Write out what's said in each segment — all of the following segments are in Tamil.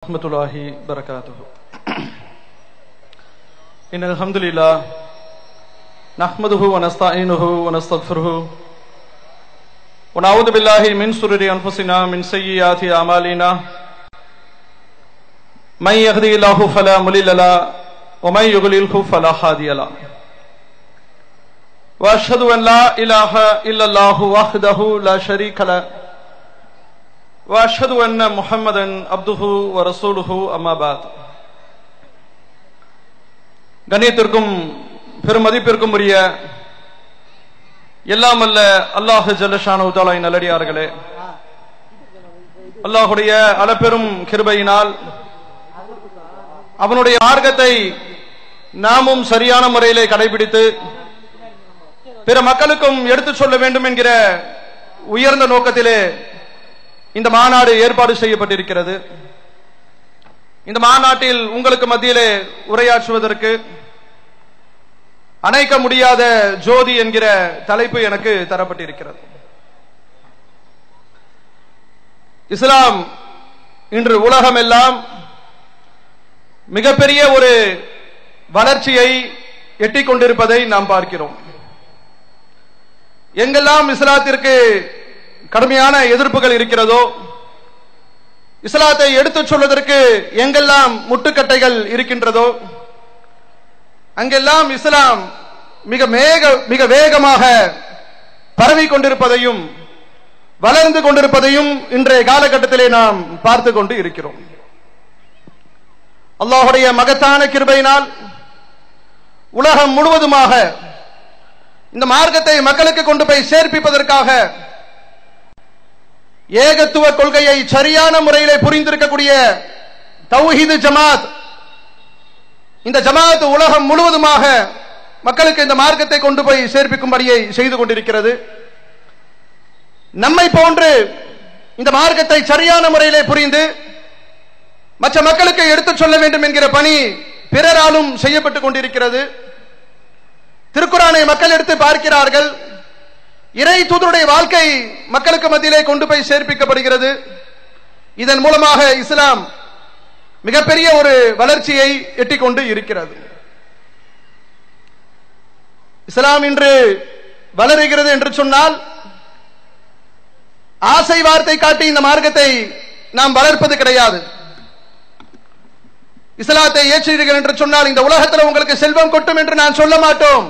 रहमतुल्लाहि बरकातुहु। इन्नल हम्दुलिल्लाह नहमदुहु व नस्तईनुहु व नस्तगफिरुहु व नऊज़ु बिल्लाहि मिन शुरूरि अनफुसिना मिन सय्यिआति अमालिना मन यहदिहिल्लाहु फला मुदिल्ल लहु व मन युद्लिल्हु फला हादिय लहु व अशहदु अन ला इलाहा इल्लल्लाहु वहदहु ला शरीका लहु वअशहदु अन्न मुहम्मदन अब्दुहु व रसूलुहु अम्मा बाद। கண்ணியத்திற்கும் பெருமதிப்பிற்கும் உரிய எல்லாம் அல்ல அல்லாஹ் ஜல்லஷானஹு தஆலாவின் நல்லடியார்களே, அல்லாஹ்வுடைய அளப்பெரும் கிருபையினால் அவனுடைய மார்க்கத்தை நாமும் சரியான முறையிலே கடைபிடித்து பிற மக்களுக்கும் எடுத்துச் சொல்ல வேண்டும் என்கிற உயர்ந்த நோக்கத்திலே இந்த மாநாடு ஏற்பாடு செய்யப்பட்டிருக்கிறது. இந்த மாநாட்டில் உங்களுக்கு மத்தியிலே உரையாற்றுவதற்கு அணைக்க முடியாத ஜோதி என்கிற தலைப்பு எனக்கு தரப்பட்டிருக்கிறது. இஸ்லாம் இன்று உலகமெல்லாம் மிகப்பெரிய ஒரு வளர்ச்சியை எட்டிக் கொண்டிருப்பதை நாம் பார்க்கிறோம். எங்கெல்லாம் இஸ்லாத்திற்கு கடுமையான எதிர்ப்புகள் இருக்கிறதோ, இஸ்லாத்தை எடுத்துச் சொல்வதற்கு எங்கெல்லாம் முட்டுக்கட்டைகள் இருக்கின்றதோ, அங்கெல்லாம் இஸ்லாம் மிக வேகமாக பரவி கொண்டிருப்பதையும் வளர்ந்து கொண்டிருப்பதையும் இன்றைய காலகட்டத்திலே நாம் பார்த்து கொண்டு இருக்கிறோம். அல்லாஹ்வுடைய மகத்தான கிருபையினால் உலகம் முழுவதுமாக இந்த மார்க்கத்தை மக்களுக்கு கொண்டு போய் சேர்ப்பிப்பதற்காக ஏகத்துவ கொள்கையை சரியான முறையிலே புரிந்திருக்கக்கூடிய தௌஹீது ஜமாத், இந்த ஜமாத் உலகம் முழுவதுமாக மக்களுக்கு இந்த மார்க்கத்தை கொண்டு போய் சேர்ப்பிக்கும்படியை செய்து கொண்டிருக்கிறது. நம்மை போன்று இந்த மார்க்கத்தை சரியான முறையிலே புரிந்து மற்ற மக்களுக்கு எடுத்துச் சொல்ல வேண்டும் என்கிற பணி பிறராலும் செய்யப்பட்டுக் கொண்டிருக்கிறது. திருக்குரானை மக்கள் எடுத்து பார்க்கிறார்கள், இறை தூதருடைய வாழ்க்கை மக்களுக்கு மத்தியிலே கொண்டு போய் சேர்ப்பிக்கப்படுகிறது. இதன் மூலமாக இஸ்லாம் மிகப்பெரிய ஒரு வளர்ச்சியை எட்டிக்கொண்டு இருக்கிறது. இஸ்லாம் இன்று வளருகிறது என்று சொன்னால் ஆசை வார்த்தை காட்டி இந்த மார்க்கத்தை நாம் வளர்ப்பது கிடையாது. இஸ்லாத்தை ஏற்றீர்கள் என்று சொன்னால் இந்த உலகத்தில் உங்களுக்கு செல்வம் கொட்டும் என்று நான் சொல்ல மாட்டோம்,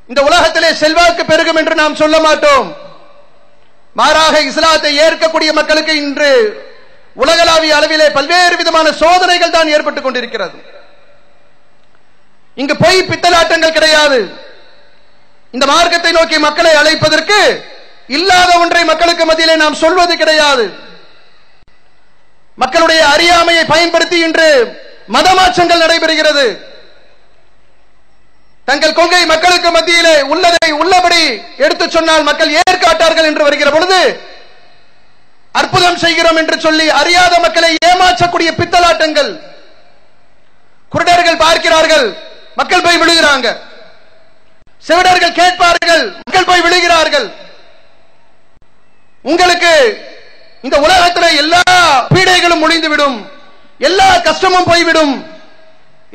இந்த உலகத்திலே செல்வாக்கு பெருகும் என்று நாம் சொல்ல மாட்டோம். மாறாக இஸ்லாத்தை ஏற்கக்கூடிய மக்களுக்கு இன்று உலகளாவிய அளவிலே பல்வேறு விதமான சோதனைகள் தான் ஏற்பட்டுக் கொண்டிருக்கிறது. இங்கு பொய் பித்தலாட்டங்கள் கிடையாது. இந்த மார்க்கத்தை நோக்கி மக்களை அழைப்பதற்கு இல்லாத ஒன்றை மக்களுக்கு மத்தியிலே நாம் சொல்வது கிடையாது. மக்களுடைய அறியாமையை பயன்படுத்தி இன்று மதமாற்றங்கள் நடைபெறுகிறது. தங்கள் கொள்கை மக்களுக்கு மத்தியிலே உள்ளதை உள்ளபடி எடுத்துச் சொன்னால் மக்கள் ஏற்காட்டார்கள் என்று வருகிற பொழுது அற்புதம் செய்கிறோம் என்று சொல்லி அறியாத மக்களை ஏமாற்றக்கூடிய பித்தலாட்டங்கள். குருடர்கள் பார்க்கிறார்கள், மக்கள் போய் விழுகிறாங்க. செவிடர்கள் கேட்பார்கள், மக்கள் போய் விழுகிறார்கள். உங்களுக்கு இந்த உலகத்தில் எல்லா பீடைகளும் முடிந்துவிடும், எல்லா கஷ்டமும் போய்விடும்,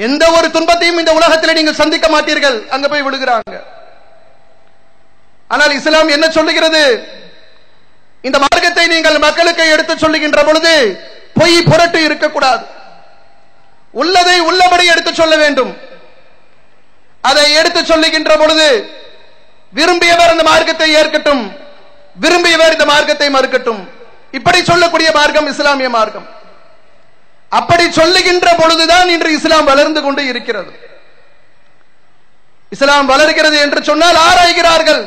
எந்த ஒரு துன்பத்தையும் இந்த உலகத்தில் நீங்கள் சந்திக்க மாட்டீர்கள், அங்க போய் விழுகிறாங்க. ஆனால் இஸ்லாம் என்ன சொல்லுகிறது? இந்த மார்க்கத்தை நீங்கள் மக்களுக்கு எடுத்து சொல்லுகின்ற பொழுது பொய் புரட்டு இருக்கக்கூடாது, உள்ளதை உள்ளபடி எடுத்து சொல்ல வேண்டும். அதை எடுத்து சொல்லுகின்ற பொழுது விரும்பியவர் அந்த மார்க்கத்தை ஏற்கட்டும், விரும்பியவர் இந்த மார்க்கத்தை மறுக்கட்டும். இப்படி சொல்லக்கூடிய மார்க்கம் இஸ்லாமிய மார்க்கம். அப்படி சொல்லுகின்ற பொழுதுதான் இன்று இஸ்லாம் வளர்ந்து கொண்டு இருக்கிறது. இஸ்லாம் வளர்கிறது என்று சொன்னால் ஆராய்கிறார்கள்,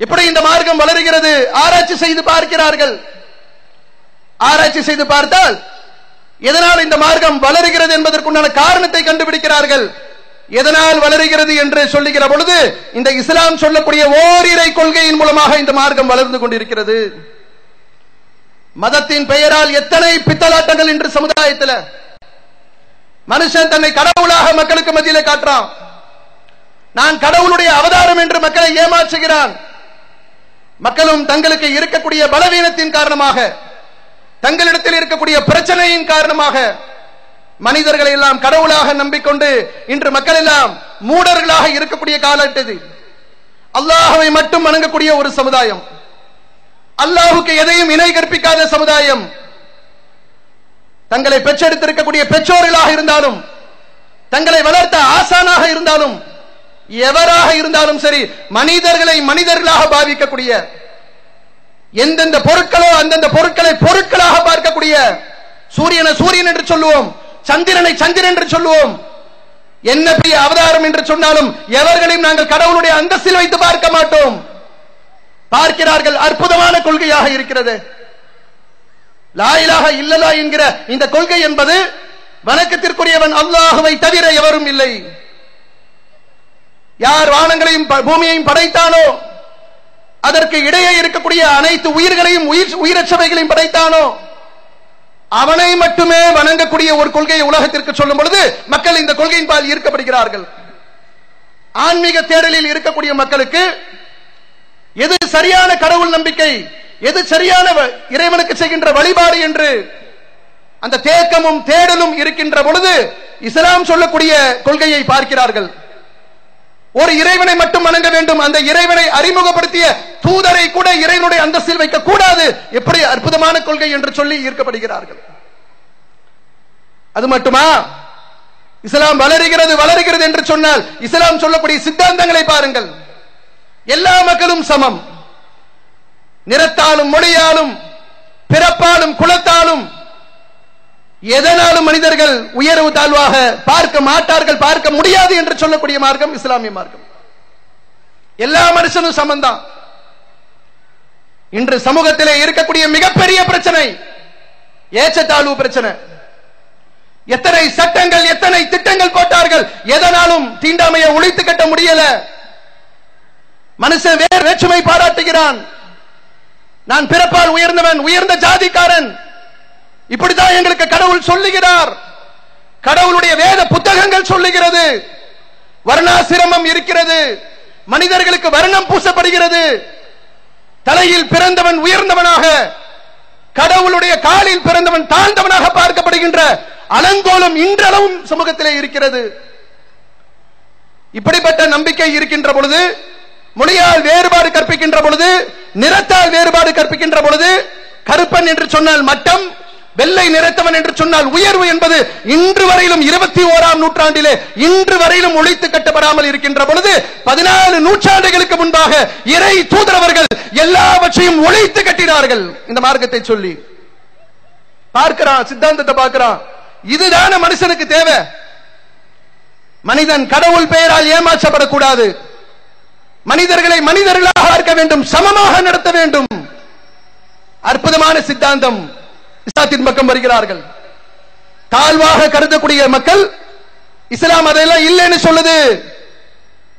எப்படி இந்த மார்க்கம் வளர்கிறது ஆராய்ச்சி செய்து பார்க்கிறார்கள். ஆராய்ச்சி செய்து பார்த்தால் எதனால் இந்த மார்க்கம் வளர்கிறது என்பதற்குண்டான காரணத்தை கண்டுபிடிக்கிறார்கள். எதனால் வளர்கிறது என்று சொல்லுகிற பொழுது இந்த இஸ்லாம் சொல்லக்கூடிய ஓரிரை கொள்கையின் மூலமாக இந்த மார்க்கம் வளர்ந்து கொண்டிருக்கிறது. மதத்தின் பெயரால் எத்தனை பித்தலாட்டங்கள் இன்று சமுதாயத்தில். மனுஷன் தன்னை கடவுளாக மக்களுக்கு மத்தியிலே காட்டுறான், நான் கடவுளுடைய அவதாரம் என்று மக்களை ஏமாற்றுகிறான். மக்களும் தங்களுக்கு இருக்கக்கூடிய பலவீனத்தின் காரணமாக தங்களிடத்தில் இருக்கக்கூடிய பிரச்சனையின் காரணமாக மனிதர்களை எல்லாம் கடவுளாக நம்பிக்கொண்டு இன்று மக்கள் எல்லாம் மூடர்களாக இருக்கக்கூடிய காலகட்டத்தில் அல்லாஹ்வை மட்டும் வணங்கக்கூடிய ஒரு சமுதாயம், அல்லாஹ்வுக்கு எதையும் இணை கற்பிக்காத சமுதாயம், தங்களை பெற்றெடுத்திருக்கக்கூடிய பெற்றோர்களாக இருந்தாலும், தங்களை வளர்த்த ஆசானாக இருந்தாலும், எவராக இருந்தாலும் சரி, மனிதர்களை மனிதர்களாக பாவிக்கக்கூடிய, எந்தெந்த பொருட்களோ அந்தந்த பொருட்களை பொருட்களாக பார்க்கக்கூடிய, சூரியனை சூரியன் என்று சொல்லுவோம், சந்திரனை சந்திரன் என்று சொல்லுவோம், என்ன பெரிய அவதாரம் என்று சொன்னாலும் எவர்களையும் நாங்கள் கடவுளுடைய அந்தஸ்தில் வைத்து பார்க்க மாட்டோம். பார்க்கிறார்கள். அற்புதமான கொள்கையாக இருக்கிறது. லா இலாஹ இல்லல்லாஹ் என்கிற இந்த கொள்கை என்பது வணக்கத்திற்குரியவன் அல்லாஹ்வை தவிர எவரும் இல்லை. யார் வானங்களையும் பூமியையும் படைத்தானோ, அதற்கு இடையே இருக்கக்கூடிய அனைத்து உயிர்களையும் உயிரற்றவைகளையும் படைத்தானோ, அவனை மட்டுமே வணங்கக்கூடிய ஒரு கொள்கையை உலகத்திற்கு சொல்லும் பொழுது மக்கள் இந்த கொள்கையின் பால் ஈர்க்கப்படுகிறார்கள். ஆன்மீக தேடலில் இருக்கக்கூடிய மக்களுக்கு எது சரியான கடவுள் நம்பிக்கை, எது சரியான இறைவனுக்கு செய்கின்ற வழிபாடு என்று அந்த தேக்கமும் தேடலும் இருக்கின்ற பொழுது இஸ்லாம் சொல்லக்கூடிய கொள்கையை பார்க்கிறார்கள். ஒரு இறைவனை மட்டும் வணங்க வேண்டும், அந்த இறைவனை அறிமுகப்படுத்திய தூதரை கூட இறைவனுடைய அந்தஸ்தில் வைக்க கூடாது. எப்படி அற்புதமான கொள்கை என்று சொல்லி ஈர்க்கப்படுகிறார்கள். அது மட்டுமா, இஸ்லாம் வளருகிறது வளருகிறது என்று சொன்னால் இஸ்லாம் சொல்லக்கூடிய சித்தாந்தங்களை பாருங்கள். எல்லா மக்களும் சமம், நிறத்தாலும் மொழியாலும் பிறப்பாலும் குலத்தாலும் எதனாலும் மனிதர்கள் உயர்வு தாழ்வாக பார்க்க மாட்டார்கள், பார்க்க முடியாது என்று சொல்லக்கூடிய மார்க்கம் இஸ்லாமிய மார்க்கம். எல்லா மனுஷனும் சமந்தான். இன்று சமூகத்திலே இருக்கக்கூடிய மிகப்பெரிய பிரச்சனை ஏற்றத்தாழ்வு பிரச்சனை. எத்தனை சட்டங்கள் எத்தனை திட்டங்கள் போட்டார்கள், எதனாலும் தீண்டாமையை ஒழித்து கட்ட முடியல. மனுஷன் வேற்றுமை பாராட்டுகிறான். நான் பிறப்பால் உயர்ந்தவன், உயர்ந்த ஜாதிக்காரன், இப்படித்தான் எங்களுக்கு கடவுள் சொல்லுகிறார். கடவுளுடைய வேத புத்தகங்கள் சொல்லுகிறது. வர்ணாசிரமம் இருக்கிறது, மனிதர்களுக்கு வர்ணம் பூசப்படுகிறது. தலையில் பிறந்தவன் உயர்ந்தவனாக, கடவுளுடைய காலில் பிறந்தவன் தாழ்ந்தவனாக பார்க்கப்படுகின்ற அலங்கோலம் இன்றளவும் சமூகத்திலே இருக்கிறது. இப்படிப்பட்ட நம்பிக்கை இருக்கின்ற பொழுது, மொழியால் வேறுபாடு கற்பிக்கின்ற பொழுது, நிறத்தால் வேறுபாடு கற்பிக்கின்ற பொழுது, கருப்பன் என்று சொன்னால் மட்டம், வெள்ளை நிறத்தவன் என்று சொன்னால் உயர்வு என்பது இன்று வரையிலும் 21ஆம் நூற்றாண்டிலே இன்று வரையிலும் ஒழித்து கட்டப்படாமல் இருக்கின்ற பொழுது 14 நூற்றாண்டுகளுக்கு முன்பாக இறை தூதரவர்கள் எல்லாவற்றையும் ஒழித்து கட்டினார்கள். இந்த மார்க்கத்தை சொல்லி பார்க்கிறான், சித்தாந்தத்தை பார்க்கிறான். இதுதான மனுஷனுக்கு தேவை. மனிதன் கடவுள் பெயரால் ஏமாற்றப்படக்கூடாது. மனிதர்களை மனிதர்களாக பார்க்க வேண்டும், சமமாக நடத்த வேண்டும். அற்புதமான சித்தாந்தம். இஸ்லாத்தின் பக்கம் வருகிறார்கள். தாழ்வாக கருதக்கூடிய மக்கள் இஸ்லாம் அதெல்லாம் இல்லைன்னு சொல்லுது.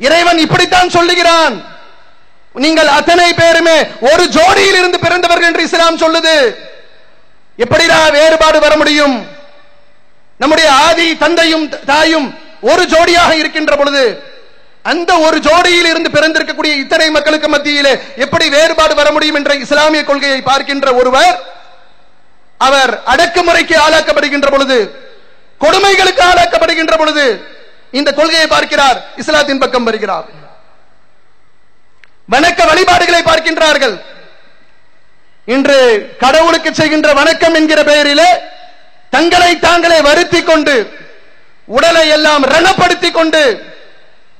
இறைவன் இப்படித்தான் சொல்லுகிறான். நீங்கள் அத்தனை பேருமே ஒரு ஜோடியில் இருந்து பிறந்தவர்கள் என்று இஸ்லாம் சொல்லுது. எப்படிடா வேறுபாடு வர முடியும்? நம்முடைய ஆதி தந்தையும் தாயும் ஒரு ஜோடியாக இருக்கின்ற பொழுது அந்த ஒரு ஜோடியில் இருந்து பிறந்திருக்கக்கூடிய இத்தனை மக்களுக்கு மத்தியிலே எப்படி வேறுபாடு வர முடியும் என்ற இஸ்லாமிய கொள்கையை பார்க்கின்ற ஒருவர், அவர் அடக்குமுறைக்கு ஆளாக்கப்படுகின்ற பொழுது, கொடுமைகளுக்கு ஆளாக்கப்படுகின்ற பொழுது இந்த கொள்கையை பார்க்கிறார், இஸ்லாத்தின் பக்கம் வருகிறார். வணக்க வழிபாடுகளை பார்க்கின்றார்கள். இன்று கடவுளுக்கு செய்கின்ற வணக்கம் என்கிற பெயரிலே தங்களை தாங்களே வருத்தி கொண்டு, உடலை எல்லாம் ரணப்படுத்திக் கொண்டு,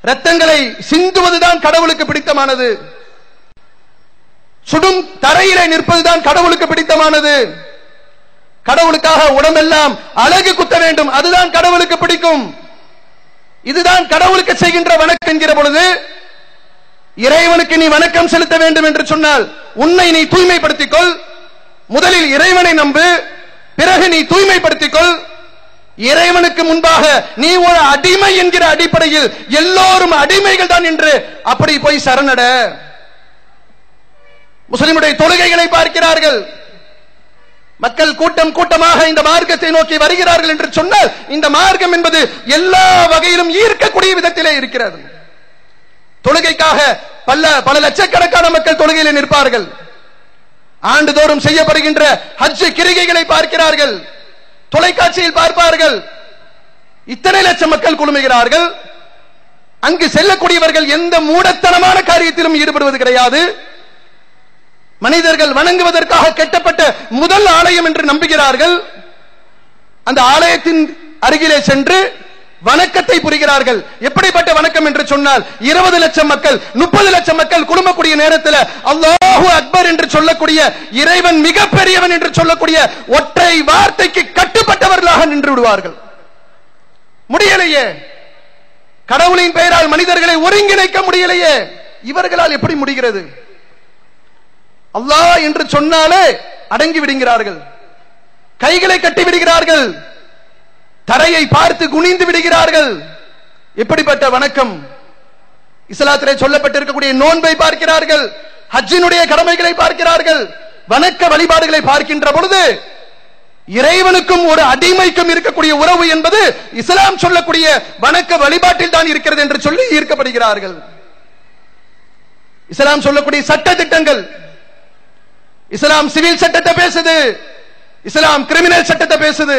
ரத்தங்களை சிந்துவதுதான் கடவுளுக்கு பிடித்தமானது. சுடும் தரையிலே நிற்பதுதான் கடவுளுக்கு பிடித்தமானது. கடவுளுக்காக உடம்பெல்லாம் அழகு குத்த வேண்டும், அதுதான் கடவுளுக்கு பிடிக்கும். இதுதான் கடவுளுக்கு செய்கின்ற வணக்கம் என்கிற பொழுது, இறைவனுக்கு நீ வணக்கம் செலுத்த வேண்டும் என்று சொன்னால் உன்னை நீ தூய்மைப்படுத்திக் கொள். முதலில் இறைவனை நம்பு, பிறகு நீ தூய்மைப்படுத்திக் கொள். இறைவனுக்கு முன்பாக நீ ஒரு அடிமை என்கிற அடிப்படையில் எல்லோரும் அடிமைகள் தான் என்று அப்படி போய் சரணட. முஸ்லிமுடைய தொழுகைகளை பார்க்கிறார்கள். மக்கள் கூட்டம் கூட்டமாக இந்த மார்க்கத்தை நோக்கி வருகிறார்கள் என்று சொன்னால் இந்த மார்க்கம் என்பது எல்லா வகையிலும் ஈர்க்கக்கூடிய விதத்திலே இருக்கிறது. தொழுகைக்காக பல லட்சக்கணக்கான மக்கள் தொழுகையில் நிற்பார்கள். ஆண்டுதோறும் செய்யப்படுகின்ற ஹஜ் கிரிகைகளை பார்க்கிறார்கள், தொலைக்காட்சியில் பார்ப்பார்கள். இத்தனை லட்சம் மக்கள் குழுமுகிறார்கள். அங்கு செல்லக்கூடியவர்கள் எந்த மூடத்தனமான காரியத்திலும் ஈடுபடுவது கிடையாது. மனிதர்கள் வணங்குவதற்காக கட்டப்பட்ட முதல் ஆலயம் என்று நம்புகிறார்கள். அந்த ஆலயத்தின் அருகிலே சென்று வணக்கத்தை புரிகிறார்கள். எப்படிப்பட்ட வணக்கம் என்று சொன்னால், 20 லட்சம் மக்கள் 30 லட்சம் மக்கள் குழுமக்கூடிய நேரத்தில் அல்லாஹு அக்பர் என்று சொல்லக்கூடிய இறைவன் மிக பெரியவன் என்று சொல்லக்கூடிய ஒற்றை வார்த்தைக்கு கட்டுப்பட்டவர்களாக நின்று விடுவார்கள். முடியலையே, கடவுளின் பெயரால் மனிதர்களை ஒருங்கிணைக்க முடியலையே, இவர்களால் எப்படி முடிகிறது? அல்லாஹ் என்று சொன்னாலே அடங்கி விடுகிறார்கள், கைகளை கட்டி விடுகிறார்கள், தரையை பார்த்து குனிந்து விடுகிறார்கள். எப்படிப்பட்ட வணக்கம்! இஸ்லாத்திலே சொல்லப்பட்டிருக்கக்கூடிய நோன்பை பார்க்கிறார்கள், ஹஜ்ஜினுடைய கடமைகளை பார்க்கிறார்கள், வணக்க வழிபாடுகளை பார்க்கின்ற பொழுது இறைவனுக்கும் ஒரு அடிமைக்கும் இருக்கக்கூடிய உறவு என்பது இஸ்லாம் சொல்லக்கூடிய வணக்க வழிபாட்டில் தான் இருக்கிறது என்று சொல்லி ஈர்க்கப்படுகிறார்கள். இஸ்லாம் சொல்லக்கூடிய சட்ட திட்டங்கள், இஸ்லாம் சிவில் சட்டத்தை பேசுது, இஸ்லாம் கிரிமினல் சட்டத்தை பேசுது.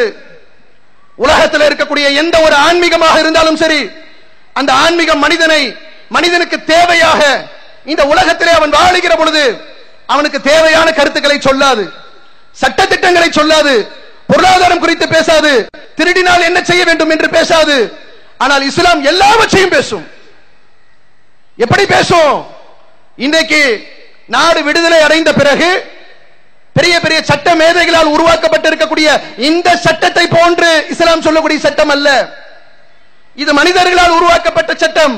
உலகத்தில் இருக்கக்கூடிய எந்த ஒரு ஆன்மீகமாக இருந்தாலும் சரி, அந்த ஆன்மீகம் மனிதனுக்கு தேவையாக இந்த உலகத்திலே அவன் வாழுகிற பொழுது அவனுக்கு தேவையான கருத்துக்களை சொல்லாது, சட்ட திட்டங்களை சொல்லாது, பொருளாதாரம் குறித்து பேசாது, திருடினால் என்ன செய்ய வேண்டும் என்று பேசாது. ஆனால் இஸ்லாம் எல்லாவற்றையும் பேசும். எப்படி பேசும்? இன்றைக்கு நாடு விடுதலை அடைந்த பிறகு பெரிய பெரிய சட்ட மேதைகளால் உருவாக்கப்பட்டிருக்கக்கூடிய இந்த சட்டத்தை போன்று இஸ்லாம் சொல்லக்கூடிய சட்டம் அல்ல. இது மனிதர்களால் உருவாக்கப்பட்ட சட்டம்.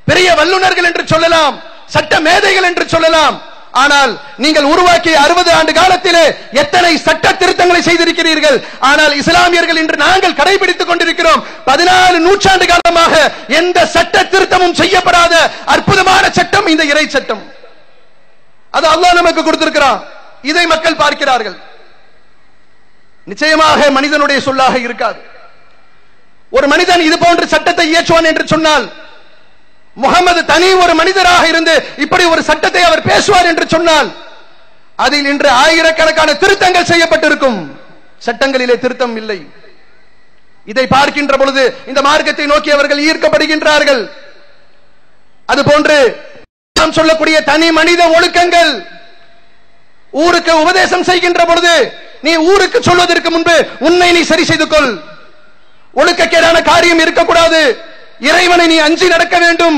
பெரிய வல்லுநர்கள் என்று சொல்லலாம், சட்ட மேதைகள் என்று சொல்லலாம். ஆனால் நீங்கள் உருவாக்கிய 60 ஆண்டு காலத்திலே எத்தனை சட்ட திருத்தங்களை செய்திருக்கிறீர்கள். ஆனால் இஸ்லாமியர்கள் இன்று நாங்கள் கடைபிடித்துக் கொண்டிருக்கிறோம் 14 நூற்றாண்டு காலமாக எந்த சட்ட திருத்தமும் செய்யப்படாத அற்புதமான சட்டம் இந்த இறை சட்டம். அது அல்லாஹ் நமக்கு கொடுத்திருக்கிறான். இதை மக்கள் பார்க்கிறார்கள். நிச்சயமாக மனிதனுடைய சொல்லாக இருக்காது. ஒரு மனிதன் இது போன்ற சட்டத்தை இயற்றுவான் என்று சொன்னால், முகமது தனி ஒரு மனிதராக இருந்து இப்படி ஒரு சட்டத்தை அவர் பேசுவார் என்று சொன்னால், அதில் இன்று ஆயிரக்கணக்கான திருத்தங்கள் செய்யப்பட்டிருக்கும். சட்டங்களிலே திருத்தம் இல்லை. இதை பார்க்கின்ற பொழுது இந்த மார்க்கத்தை நோக்கி அவர்கள் ஈர்க்கப்படுகின்றார்கள். அதுபோன்று நாம் சொல்லக்கூடிய தனி மனித ஒழுக்கங்கள், ஊருக்கு உபதேசம் செய்கின்ற பொழுது நீ ஊருக்கு சொல்வதற்கு முன்பு உன்னை நீ சரி செய்து கொள். ஒழுக்கக்கேடான காரியம் இருக்கக்கூடாது. இறைவனை நீ அஞ்சி நடக்க வேண்டும்.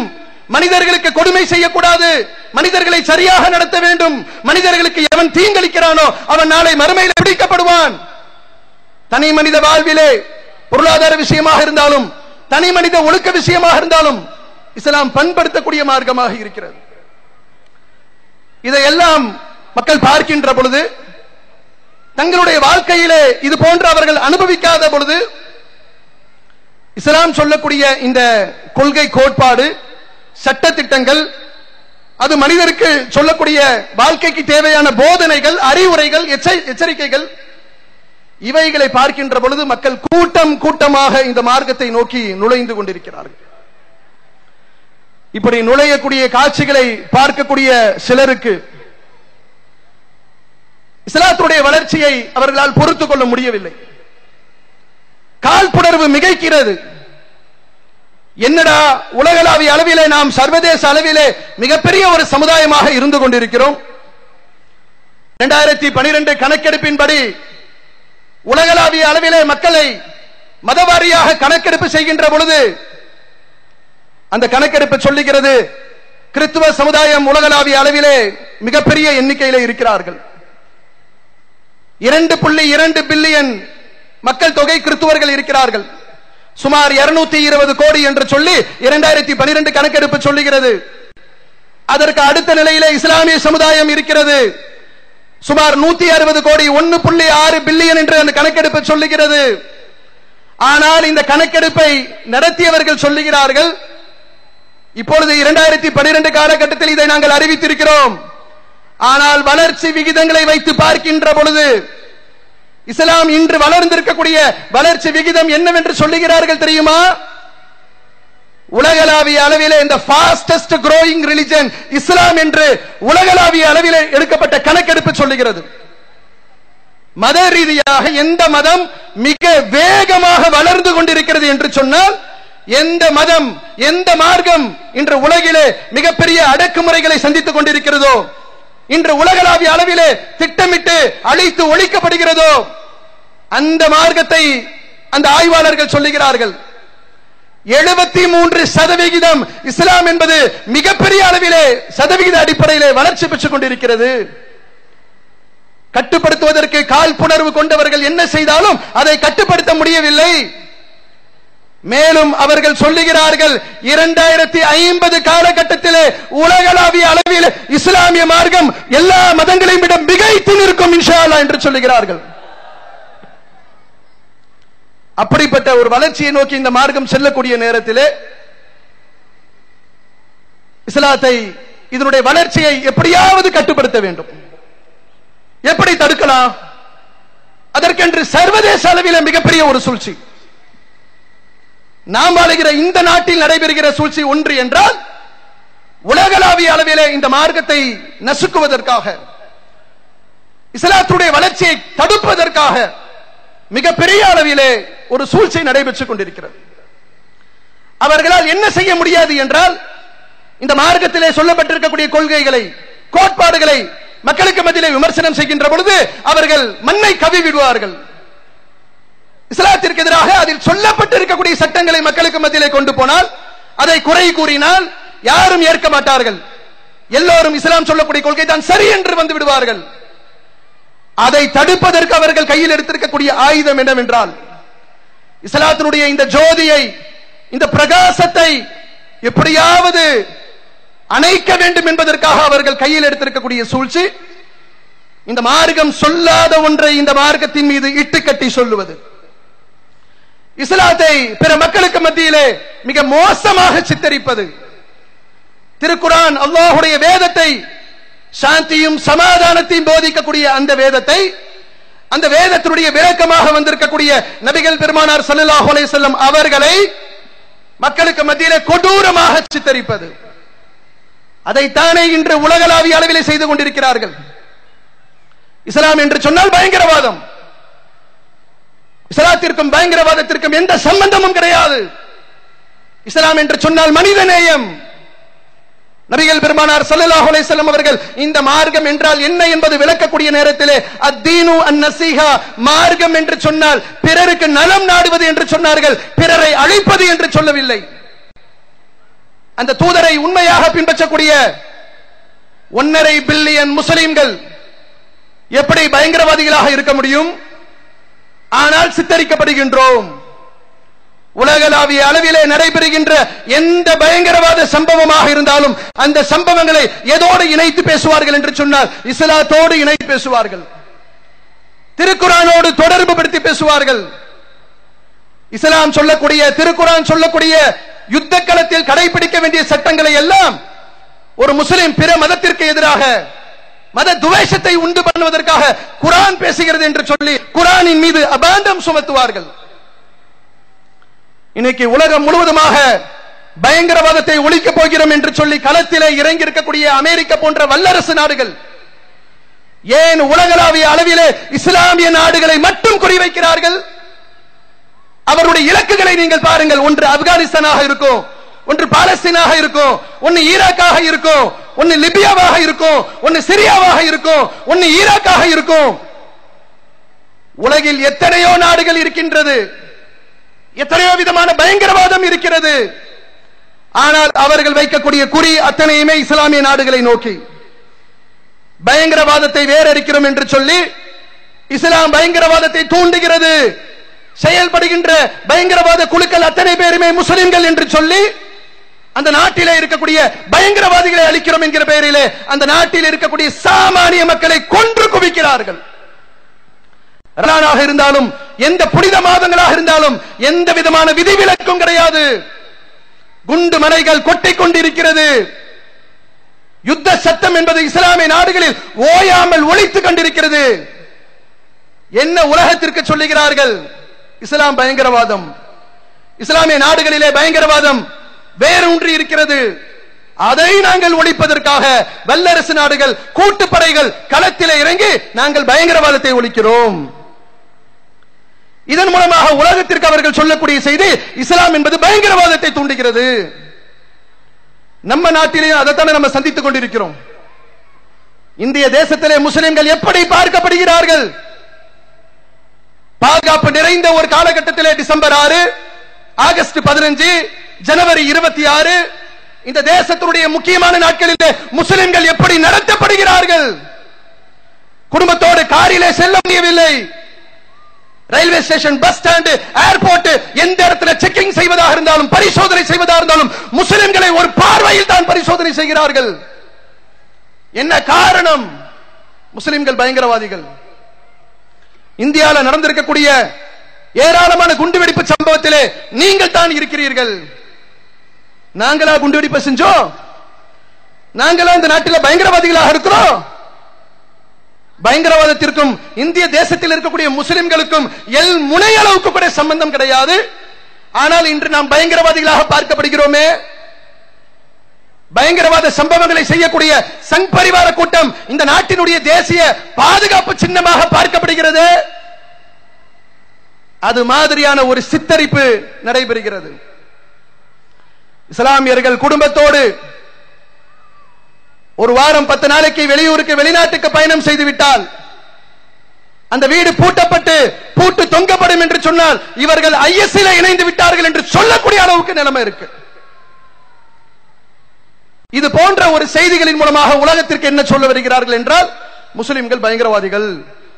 மனிதர்களுக்கு கொடுமை செய்யக்கூடாது. மனிதர்களை சரியாக நடத்த வேண்டும். மனிதர்களுக்கு எவன் தீங்களிக்கிறானோ அவன் நாளை மறுமையில் பிடிக்கப்படுவான். தனி மனித வாழ்விலே பொருளாதார விஷயமாக இருந்தாலும், தனி மனித ஒழுக்க விஷயமாக இருந்தாலும் இஸ்லாம் பண்படுத்தக்கூடிய மார்க்கமாக இருக்கிறது. இதையெல்லாம் மக்கள் பார்க்கின்ற பொழுது, தங்களுடைய வாழ்க்கையிலே இது போன்று அவர்கள் அனுபவிக்காத பொழுது, இஸ்லாம் சொல்லக்கூடிய இந்த கொள்கை கோட்பாடு, சட்ட திட்டங்கள், அது மனிதருக்கு சொல்லக்கூடிய வாழ்க்கைக்கு தேவையான போதனைகள், அறிவுரைகள், எச்சரிக்கைகள், இவைகளை பார்க்கின்ற பொழுது மக்கள் கூட்டம் கூட்டமாக இந்த மார்க்கத்தை நோக்கி நுழைந்து கொண்டிருக்கிறார்கள். இப்படி நுழையக்கூடிய காட்சிகளை பார்க்கக்கூடிய சிலருக்கு இஸ்லாத்துடைய வளர்ச்சியை அவர்களால் பொறுத்துக் கொள்ள முடியவில்லை. காழ்ப்புணர்வு மிகைக்கிறது. என்னடா, உலகளாவிய அளவிலே நாம் சர்வதேச அளவிலே மிகப்பெரிய ஒரு சமுதாயமாக இருந்து கொண்டிருக்கிறோம். 2012 கணக்கெடுப்பின்படி உலகளாவிய அளவிலே மக்களை மதவாரியாக கணக்கெடுப்பு செய்கின்ற பொழுது அந்த கணக்கெடுப்பு சொல்லுகிறது, கிறிஸ்துவ சமுதாயம் உலகளாவிய அளவிலே மிகப்பெரிய எண்ணிக்கையிலே இருக்கிறார்கள். 2.2 பில்லியன் மக்கள் தொகை கிறிஸ்துவர்கள் இருக்கிறார்கள். சுமார் 220 கோடி என்று சொல்லி 2012 கணக்கெடுப்பு சொல்லுகிறது. அதற்கு அடுத்த நிலையிலே இஸ்லாமிய சமுதாயம் இருக்கிறது. சுமார் 160 கோடி, 1.6 பில்லியன் என்று அந்த கணக்கெடுப்பு சொல்லுகிறது. ஆனால் இந்த கணக்கெடுப்பை நடத்தியவர்கள் சொல்லுகிறார்கள், இப்பொழுது 2012 காலகட்டத்தில் இதை நாங்கள் அறிவித்திருக்கிறோம். ஆனால் வளர்ச்சி விகிதங்களை வைத்து பார்க்கின்ற பொழுது இஸ்லாம் இன்று வளர்ந்திருக்கக்கூடிய வளர்ச்சி விகிதம் என்னவென்று சொல்லுகிறார்கள் தெரியுமா? உலகளாவிய அளவிலே இந்த ஃபாஸ்டஸ்ட் growing religion இஸ்லாம் என்று உலகளாவிய அளவிலே எடுக்கப்பட்ட கணக்கெடுப்பு சொல்லுகிறது. மத ரீதியாக எந்த மதம் மிக வேகமாக வளர்ந்து கொண்டிருக்கிறது என்று சொன்னால், எந்த மதம் எந்த மார்க்கம் இன்று உலகிலே மிகப்பெரிய அடக்குமுறைகளை சந்தித்துக் கொண்டிருக்கிறதோ, இன்று உலகளாவிய அளவிலே திட்டமிட்டு அழித்து ஒழிக்கப்படுகிறதோ, அந்த மார்க்கத்தை அந்த ஆய்வாளர்கள் சொல்லுகிறார்கள். 73% இஸ்லாம் என்பது மிகப்பெரிய அளவிலே சதவிகித அடிப்படையிலே வளர்ச்சி பெற்றுக் கொண்டிருக்கிறது. கட்டுப்படுத்துவதற்கு காழ்ப்புணர்வு கொண்டவர்கள் என்ன செய்தாலும் அதை கட்டுப்படுத்த முடியவில்லை. மேலும் அவர்கள் சொல்லுகிறார்கள், 2050 காலகட்டத்திலே உலகளாவிய அளவில் இஸ்லாமிய மார்க்கம் எல்லா மதங்களையும் விட மிகைத்து நிற்கும் இன்ஷா அல்லாஹ் என்று சொல்லுகிறார்கள். அப்படிப்பட்ட ஒரு வளர்ச்சியை நோக்கி இந்த மார்க்கம் செல்லக்கூடிய நேரத்திலே இஸ்லாத்தை இதனுடைய வளர்ச்சியை எப்படியாவது கட்டுப்படுத்த வேண்டும். எப்படி தடுக்கலாம்? அதற்கென்று சர்வதேச அளவில் மிகப்பெரிய ஒரு சூழ்ச்சி, நாம் வாழுகிற இந்த நாட்டில் நடைபெறுகிற சூழ்ச்சி ஒன்று என்றால், உலகளாவிய அளவிலே இந்த மார்க்கத்தை நசுக்குவதற்காக, இஸ்லாத்துடைய வளர்ச்சியை தடுப்பதற்காக மிகப்பெரிய அளவிலே ஒரு சூழ்ச்சி நடைபெற்றுக் கொண்டிருக்கிறது. அவர்களால் என்ன செய்ய முடியாது என்றால், இந்த மார்க்கத்திலே சொல்லப்பட்டிருக்கக்கூடிய கொள்கைகளை, கோட்பாடுகளை மக்களுக்கு மத்தியிலே விமர்சனம் செய்கின்ற பொழுது அவர்கள் மண்ணை கவி விடுவார்கள். இஸ்லாத்திற்கு எதிராக அதில் சொல்லப்பட்டிருக்கக்கூடிய சட்டங்களை மக்களுக்கு மத்தியிலே கொண்டு போனால், அதை குறை கூறினால் யாரும் ஏற்க மாட்டார்கள். எல்லோரும் இஸ்லாம் சொல்லக்கூடிய கொள்கை தான் சரி என்று வந்து விடுவார்கள். அதை தடுப்பதற்கு அவர்கள் கையில் எடுத்திருக்கக்கூடிய ஆயுதம் என்னவென்றால், இஸ்லாத்தினுடைய இந்த ஜோதியை, இந்த பிரகாசத்தை எப்படியாவது அணைக்க வேண்டும் என்பதற்காக அவர்கள் கையில் எடுத்திருக்கக்கூடிய சூழ்ச்சி, இந்த மார்க்கம் சொல்லாத ஒன்றை இந்த மார்க்கத்தின் மீது இட்டுக்கட்டி சொல்லுவது, இஸ்லாத்தை பிற மக்களுக்கு மத்தியிலே மிக மோசமாக சித்தரிப்பது. திருக்குர்ஆன் அல்லாஹ்வுடைய வேதத்தை, சாந்தியும் சமாதானத்தையும் போதிக்கக்கூடிய அந்த வேதத்தை, அந்த வேதத்தினுடைய விளக்கமாக வந்திருக்கக்கூடிய நபிகள் பெருமானார் ஸல்லல்லாஹு அலைஹி வஸல்லம் அவர்களை மக்களுக்கு மத்தியிலே கொடூரமாக சித்தரிப்பது, அதைத்தானே இன்று உலகளாவிய அளவிலே செய்து கொண்டிருக்கிறார்கள். இஸ்லாம் என்று சொன்னால் பயங்கரவாதம். இஸ்லாத்திற்கும் பயங்கரவாதத்திற்கும் எந்த சம்பந்தமும் கிடையாது. இஸ்லாம் என்று சொன்னால் மனிதநேயம். நபிகள் பெருமானார் ஸல்லல்லாஹு அலைஹி வஸல்லம் அவர்கள் இந்த மார்க்கம் என்றால் என்ன என்பது விளக்கக்கூடிய நேரத்திலே அத்தீனு அன்-நஸீஹா, மார்க்கம் என்று சொன்னால் பிறருக்கு நலம் நாடுவது என்று சொன்னார்கள், பிறரை அழிப்பது என்று சொல்லவில்லை. அந்த தூதரை உண்மையாக பின்பற்றக்கூடிய 1.5 பில்லியன் முஸ்லிம்கள் எப்படி பயங்கரவாதிகளாக இருக்க முடியும்? ஆனால் சித்தரிக்கப்படுகின்றோம். உலகளாவிய அளவிலே நடைபெறுகின்ற எந்த பயங்கரவாத சம்பவமாக இருந்தாலும் அந்த சம்பவங்களை எதோடு இணைத்து பேசுவார்கள் என்று சொன்னால் இஸ்லாத்தோடு இணைத்து பேசுவார்கள், திருக்குர்ஆனோடு தொடர்பு படுத்தி பேசுவார்கள். இஸ்லாம் சொல்லக்கூடிய, திருக்குர்ஆன் சொல்லக்கூடிய யுத்த களத்தில் கடைபிடிக்க வேண்டிய சட்டங்களை எல்லாம் ஒரு முஸ்லிம் பிற மதத்திற்கு எதிராக மத துவேஷத்தை உண்டு பண்ணுவதற்காக குர்ஆன் பேசுகிறது என்று சொல்லி குர்ஆனின் மீது அபாண்டம் சுமத்துவார்கள். இன்னைக்கு உலகம் முழுவதுமாக பயங்கரவாதத்தை ஒழிக்கப் போகிறோம் என்று சொல்லி களத்திலே இறங்கி இருக்கக்கூடிய அமெரிக்கா போன்ற வல்லரசு நாடுகள் ஏன் உலகளாவிய அளவிலே இஸ்லாமிய நாடுகளை மட்டும் குறிவைக்கிறார்கள்? அவருடைய இலக்குகளை நீங்கள் பாருங்கள். ஒன்று ஆப்கானிஸ்தானாக இருக்கும், ஒன்று பாலஸ்தீனாக இருக்கும், ஒன்று ஈராக்காக இருக்கும், ஒன்று லிபியாவாக இருக்கும், ஒன்று சிரியாவாக இருக்கும், ஒன்று ஈராக்காக இருக்கும். உலகில் எத்தனையோ நாடுகள் இருக்கின்றது, எத்தனையோ விதமான பயங்கரவாதம் இருக்கிறது. ஆனால் அவர்கள் வைக்கக்கூடிய குறி அத்தனையுமே இஸ்லாமிய நாடுகளை நோக்கி. பயங்கரவாதத்தை வேறறுக்கிறோம் என்று சொல்லி இஸ்லாம் பயங்கரவாதத்தை தூண்டுகிறது. செயல்படுகின்ற பயங்கரவாத குழுக்கள் அத்தனை பேருமே முஸ்லிம்கள் என்று சொல்லி அந்த நாட்டிலே இருக்கக்கூடிய பயங்கரவாதிகளை அழிக்கிறோம் என்கிற பெயரிலே அந்த நாட்டில் இருக்கக்கூடிய சாமானிய மக்களை கொன்று குவிக்கிறார்கள். ரமலானாக இருந்தாலும் எந்த புனித மாதங்களாக இருந்தாலும் எந்த விதமான விதிவிலக்கும் கிடையாது. குண்டு மலைகள் கொட்டிக் கொண்டிருக்கிறது. யுத்த சத்தம் என்பது இஸ்லாமிய நாடுகளில் ஓயாமல் ஒலித்துக் கொண்டிருக்கிறது. என்ன உலகத்திற்கு சொல்லுகிறார்கள்? இஸ்லாம் பயங்கரவாதம், இஸ்லாமிய நாடுகளிலே பயங்கரவாதம், வேரூன்றி இருக்கிறது. அதை நாங்கள் ஒழிப்பதற்காக வல்லரசு நாடுகள் கூட்டுப்படைகள் களத்திலே இறங்கி நாங்கள் பயங்கரவாதத்தை ஒழிக்கிறோம். இதன் மூலமாக உலகத்திற்கு அவர்கள் சொல்லக்கூடிய செய்தி, இஸ்லாம் என்பது பயங்கரவாதத்தை தூண்டுகிறது. நம்ம நாட்டிலேயும் அதைத்தானே நம்ம சந்தித்துக் கொண்டிருக்கிறோம். இந்திய தேசத்திலே முஸ்லிம்கள் எப்படி பார்க்கப்படுகிறார்கள்? பாதுகாப்பு நிறைந்த ஒரு காலகட்டத்திலே டிசம்பர் 6, ஆகஸ்ட் 15, ஜனவரி 26 இந்த தேசத்தினுடைய முக்கியமான நாட்களிலே முஸ்லிம்கள் எப்படி நடத்தப்படுகிறார்கள்? குடும்பத்தோடு காரிலே செல்ல முடியவில்லை. Railway station, bus stand, airport, எந்த இடத்துல செக்கிங் செய்வதாக இருந்தாலும், பரிசோதனை செய்வதாக இருந்தாலும் முஸ்லிம்களை ஒரு பார்வையில் தான் பரிசோதனை செய்கிறார்கள். என்ன காரணம்? முஸ்லிம்கள் பயங்கரவாதிகள். இந்தியாவில் நடந்திருக்கக்கூடிய ஏராளமான குண்டுவெடிப்பு சம்பவத்திலே நீங்கள் தான் இருக்கிறீர்கள். நாங்களா குண்டுவெடிப்பு செஞ்சோம்? நாங்களா இந்த நாட்டில் பயங்கரவாதிகளாக இருக்கிறோம்? பயங்கரவாதத்திற்கும் இந்திய தேசத்தில் இருக்கக்கூடிய முஸ்லிம்களுக்கும் முனை அளவுக்கு கூட சம்பந்தம் கிடையாது. ஆனால் இன்று நாம் பயங்கரவாதிகளாக பார்க்கப்படுகிறோமே. பயங்கரவாத சம்பவங்களை செய்யக்கூடிய சங் பரிவார கூட்டம் இந்த நாட்டினுடைய தேசிய பாதுகாப்பு சின்னமாக பார்க்கப்படுகிறது. அது மாதிரியான ஒரு சித்தரிப்பு நடைபெறுகிறது. இஸ்லாமியர்கள் குடும்பத்தோடு ஒரு வாரம் 10 நாளைக்கு வெளியூருக்கு வெளிநாட்டுக்கு பயணம் செய்துவிட்டால் அந்த வீடு பூட்டப்பட்டு பூட்டு தொங்கப்படும் என்று சொன்னால் இவர்கள் ஐஎஸ்ஐ இணைந்து விட்டார்கள் என்று சொல்லக்கூடிய அளவுக்கு நிலைமை இருக்கு. இது போன்ற ஒரு செய்திகளின் மூலமாக உலகத்திற்கு என்ன சொல்ல வருகிறார்கள் என்றால், முஸ்லிம்கள் பயங்கரவாதிகள்,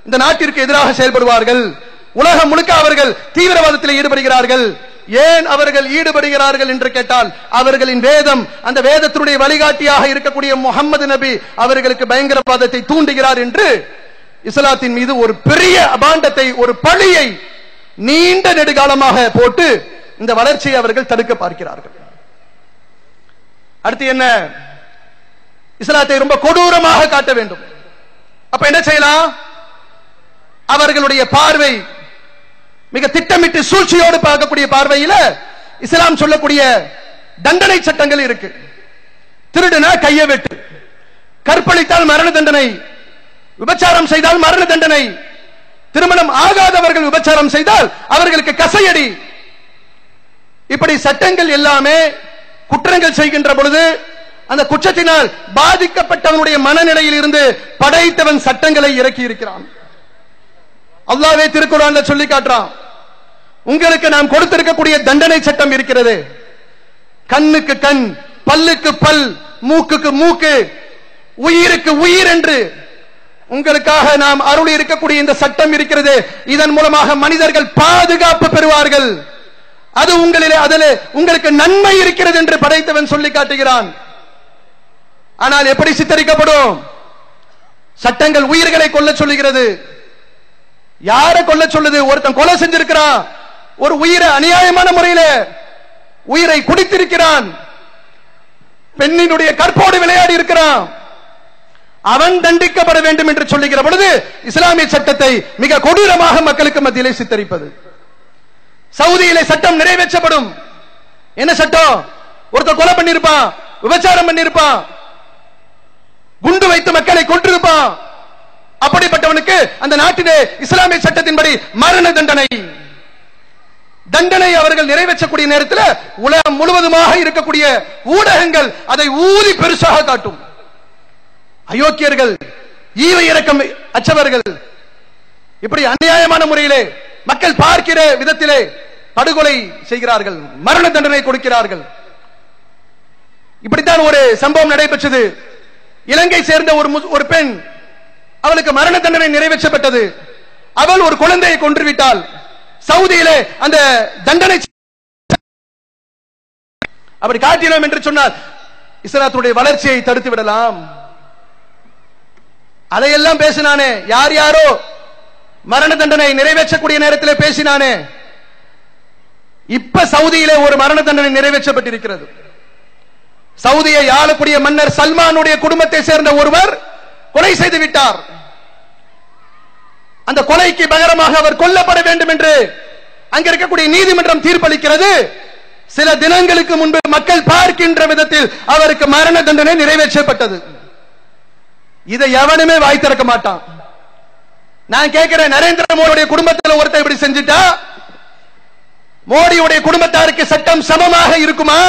இந்த நாட்டிற்கு எதிராக செயல்படுவார்கள், உலகம் முழுக்க அவர்கள் தீவிரவாதத்தில் ஈடுபடுகிறார்கள். ஏன் அவர்கள் ஈடுபடுகிறார்கள் என்று கேட்டால், அவர்களின் வேதம், அந்த வேதத்தினுடைய வழிகாட்டியாக இருக்கக்கூடிய முகமது நபி அவர்களுக்கு பயங்கரவாதத்தை தூண்டுகிறார் என்று இஸ்லாத்தின் மீது ஒரு பெரிய அபாண்டத்தை, ஒரு பழியை நீண்ட நெடுகாலமாக போட்டு இந்த வளர்ச்சியை அவர்கள் தடுக்க பார்க்கிறார்கள். அடுத்து என்ன? இஸ்லாத்தை ரொம்ப கொடூரமாக காட்ட வேண்டும். அப்ப என்ன செய்யலாம்? அவர்களுடைய பார்வை மிக திட்டமிட்டு சூழ்ச்சியோடு பார்க்கக்கூடிய பார்வையில் இஸ்லாம் சொல்லக்கூடிய தண்டனை சட்டங்கள் இருக்கு. திருடுனா கையை வெட்டு, கற்பழித்தால் மரண தண்டனை, விபச்சாரம் செய்தால் மரண தண்டனை, திருமணம் ஆகாதவர்கள் விபச்சாரம் செய்தால் அவர்களுக்கு கசையடி. இப்படி சட்டங்கள் எல்லாமே குற்றங்கள் செய்கின்ற பொழுது அந்த குற்றத்தினால் பாதிக்கப்பட்டவனுடைய மனநிலையில் இருந்து படைத்தவன் சட்டங்களை இறக்கி இருக்கிறான். அல்லாஹ்வே திருக்குர்ஆன்ல சொல்லி காட்டுறான், உங்களுக்கு நாம் கொடுத்திருக்கக்கூடிய தண்டனை சட்டம் இருக்கிறது. கண்ணுக்கு கண், பல்லுக்கு பல், மூக்குக்கு மூக்கு, உயிருக்கு உயிர் என்று உங்களுக்காக நாம் அருளி இருக்கக்கூடிய இந்த சட்டம் இருக்கிறது. இதன் மூலமாக மனிதர்கள் பாதுகாப்பு பெறுவார்கள். அது உங்களிலே அதிலே உங்களுக்கு நன்மை இருக்கிறது என்று படைத்தவன் சொல்லி காட்டுகிறான். ஆனால் எப்படி சித்தரிக்கப்படும்? சட்டங்கள் உயிர்களை கொல்ல சொல்லுகிறது. யாரை கொல்ல சொல்லுது? ஒருத்தன் கொலை செஞ்சிருக்கிறான், ஒரு உயிரை அநியாயமான முறையில் உயிரை குடித்திருக்கிறான், பெண்ணினுடைய கற்போடு விளையாடி இருக்கிறான், அவன் தண்டிக்கப்பட வேண்டும் என்று சொல்லுகிற பொழுது இஸ்லாமிய சட்டத்தை மிக கொடூரமாக மக்களுக்கு மத்தியிலே சித்தரிப்பது. சவுதியிலே சட்டம் நிறைவேற்றப்படும். என்ன சட்டம்? ஒருத்தர் கொலை பண்ணிருப்பான், விபச்சாரம் பண்ணிருப்பான், குண்டு வைத்து மக்களை கொன்றிருப்பான், அப்படிப்பட்டவனுக்கு அந்த நாட்டிலே இஸ்லாமிய சட்டத்தின்படி மரண தண்டனை. தண்டனை அவர்கள் நிறைவேற்றக்கூடிய நேரத்தில் உலகம் முழுவதுமாக இருக்கக்கூடிய ஊடகங்கள் அதை ஊதி பெருசாக காட்டும். அயோக்கியர்கள், ஈவ இரக்கம் அற்றவர்கள், இப்படி அநியாயமான முறையிலே மக்கள் பார்க்கிற விதத்திலே படுகொலை செய்கிறார்கள், மரண தண்டனை கொடுக்கிறார்கள். இப்படித்தான் ஒரு சம்பவம் நடைபெற்றது. இலங்கை சேர்ந்த ஒரு பெண், அவளுக்கு மரண தண்டனை நிறைவேற்றப்பட்டது. அவள் ஒரு குழந்தையை கொன்றுவிட்டாள். சவுதியிலே அந்த தண்டனை அப்படி காட்டினோம் என்று சொன்னால் இஸ்லாத்துடைய வளர்ச்சியை தடுத்து விடலாம். அதையெல்லாம் பேசினானே, யார் யாரோ மரண தண்டனை நிறைவேற்றக்கூடிய நேரத்தில் பேசினானே, இப்ப சவுதியிலே ஒரு மரண தண்டனை நிறைவேற்றப்பட்டிருக்கிறது. சவுதியை ஆளக்கூடிய மன்னர் சல்மானுடைய குடும்பத்தை சேர்ந்த ஒருவர் கொலை செய்து விட்டார். அந்த கொலைக்கு பகரமாக அவர் கொல்லப்பட வேண்டும் என்று அங்க இருக்கக்கூடிய நீதிமன்றம் தீர்ப்பளிக்கிறது. சில தினங்களுக்கு முன்பு மக்கள் பார்க்கின்ற விதத்தில் அவருக்கு மரண தண்டனை நிறைவேற்றப்பட்டது. இதை எவனுமே வாய் திறக்க மாட்டான். நான் கேட்கிறேன், நரேந்திர மோடியுடைய குடும்பத்தில் ஒருத்தர் இப்படி செஞ்சுட்டா மோடியுடைய குடும்பத்தாருக்கு சட்டம் சமமாக இருக்குமா?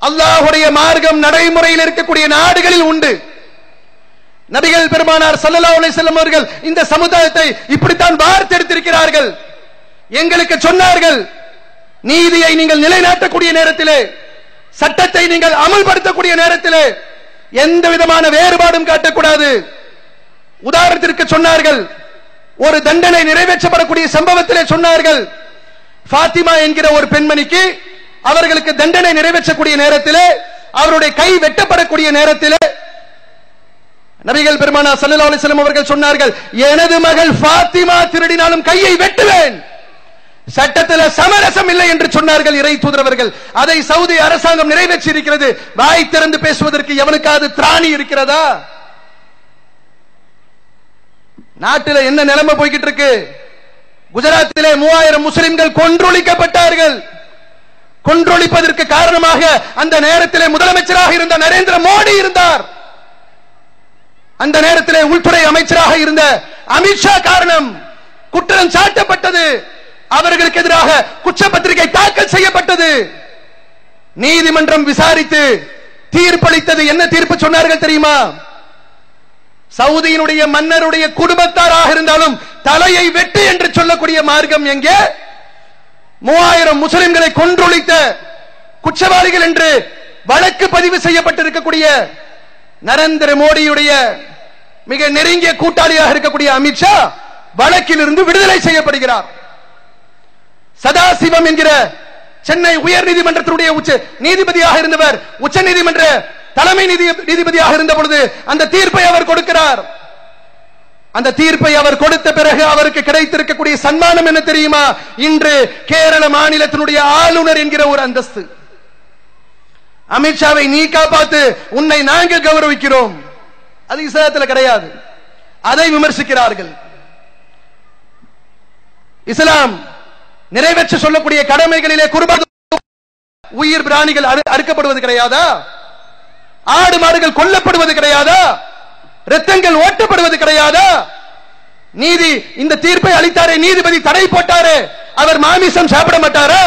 அல்லாஹ்வுடைய மார்க்கம் நடைமுறையில் இருக்கக்கூடிய நாடுகளில் உண்டு. நபிகள் பெருமானார் ஸல்லல்லாஹு அலைஹி வஸல்லம் அவர்கள் இந்த சமுதாயத்தை இப்படித்தான் வார்த்தெடுத்திருக்கிறார்கள். எங்களுக்கு சொன்னார்கள், நீதியை நீங்கள் நிலைநாட்டக்கூடிய நேரத்திலே, சட்டத்தை நீங்கள் அமல்படுத்தக்கூடிய நேரத்திலே எந்த விதமான வேறுபாடும் காட்டக்கூடாது. உதாரணத்திற்கு சொன்னார்கள், ஒரு தண்டனை நிறைவேற்றப்படக்கூடிய சம்பவத்திலே சொன்னார்கள், ஃபாத்திமா என்கிற ஒரு பெண்மணிக்கு அவர்களுக்கு தண்டனை நிறைவேற்றக்கூடிய நேரத்திலே, அவருடைய கை வெட்டப்படக்கூடிய நேரத்திலே நபிகள் பெருமானார் ஸல்லல்லாஹு அலைஹி வஸல்லம் அவர்கள் சொன்னார்கள், எனது மகள் ஃபாத்திமா திருடினாலும் கையை வெட்டுவேன். சட்டத்தில் சமரசம் இல்லை என்று சொன்னார்கள் இறை தூதரவர்கள். அதை சவுதி அரசாங்கம் நிறைவேற்றி இருக்கிறது. வாய் திறந்து பேசுவதற்கு எவனுக்காவது திராணி இருக்கிறதா? நாட்டில் என்ன நிலைமை போய்கிட்டு இருக்கு? குஜராத்திலே 3000 முஸ்லிம்கள் கொன்றொழிக்கப்பட்டார்கள். கொன்றொழிப்பதற்கு காரணமாக அந்த நேரத்திலே முதலமைச்சராக இருந்த நரேந்திர மோடி இருந்தார். அந்த நேரத்திலே உள்துறை அமைச்சராக இருந்த அமித்ஷா காரணம். குற்றம் சாட்டப்பட்டது. அவர்களுக்கு எதிராக குற்றப்பத்திரிகை தாக்கல் செய்யப்பட்டது. நீதிமன்றம் விசாரித்து தீர்ப்பளித்தது. என்ன தீர்ப்பு சொன்னார்கள் தெரியுமா? சவுதியினுடைய மன்னருடைய குடும்பத்தாராக இருந்தாலும் தலையை வெட்டு என்று சொல்லக்கூடிய மார்க்கம் எங்கே? 3000 முஸ்லிம்களை கொன்றொழித்த குற்றவாளிகள் என்று வழக்கு பதிவு செய்யப்பட்டிருக்கக்கூடிய நரேந்திர மோடியுடைய மிக நெருங்கிய கூட்டாளியாக இருக்கக்கூடிய அமித்ஷா வழக்கில் இருந்து விடுதலை செய்யப்படுகிறார். சதாசிவம் என்கிற சென்னை உயர் நீதிமன்றத்தினுடைய நீதிபதியாக இருந்தவர் உச்ச நீதிமன்ற தலைமை நீதிபதியாக இருந்த பொழுது அந்த தீர்ப்பை அவர் கொடுக்கிறார். அந்த தீர்ப்பை அவர் கொடுத்த பிறகு அவருக்கு கிடைத்திருக்கக்கூடிய சன்மானம் என்ன தெரியுமா? இன்று கேரள மாநிலத்தினுடைய ஆளுநர் என்கிற ஒரு அந்தஸ்து. அமித்ஷாவை நீ காப்பாத்து, உன்னை நாங்கள் கௌரவிக்கிறோம். அது இஸ்லாத்தில் கிடையாது. அதை விமர்சிக்கிறார்கள். இஸ்லாம் நிறைவேற்ற சொல்லக்கூடிய கடமைகளிலே குர்பான், உயிர் பிராணிகள் அறுக்கப்படுவது கிடையாதா? ஆடு மாடுகள் கொல்லப்படுவது கிடையாதா? ரத்தங்கள் ஓட்டப்படுவது கிடையாதா? நீதி இந்த தீர்ப்பை அளித்தாரே, நீதிபதி தடை போட்டாரே, அவர் மாமிசம் சாப்பிட மாட்டாரா?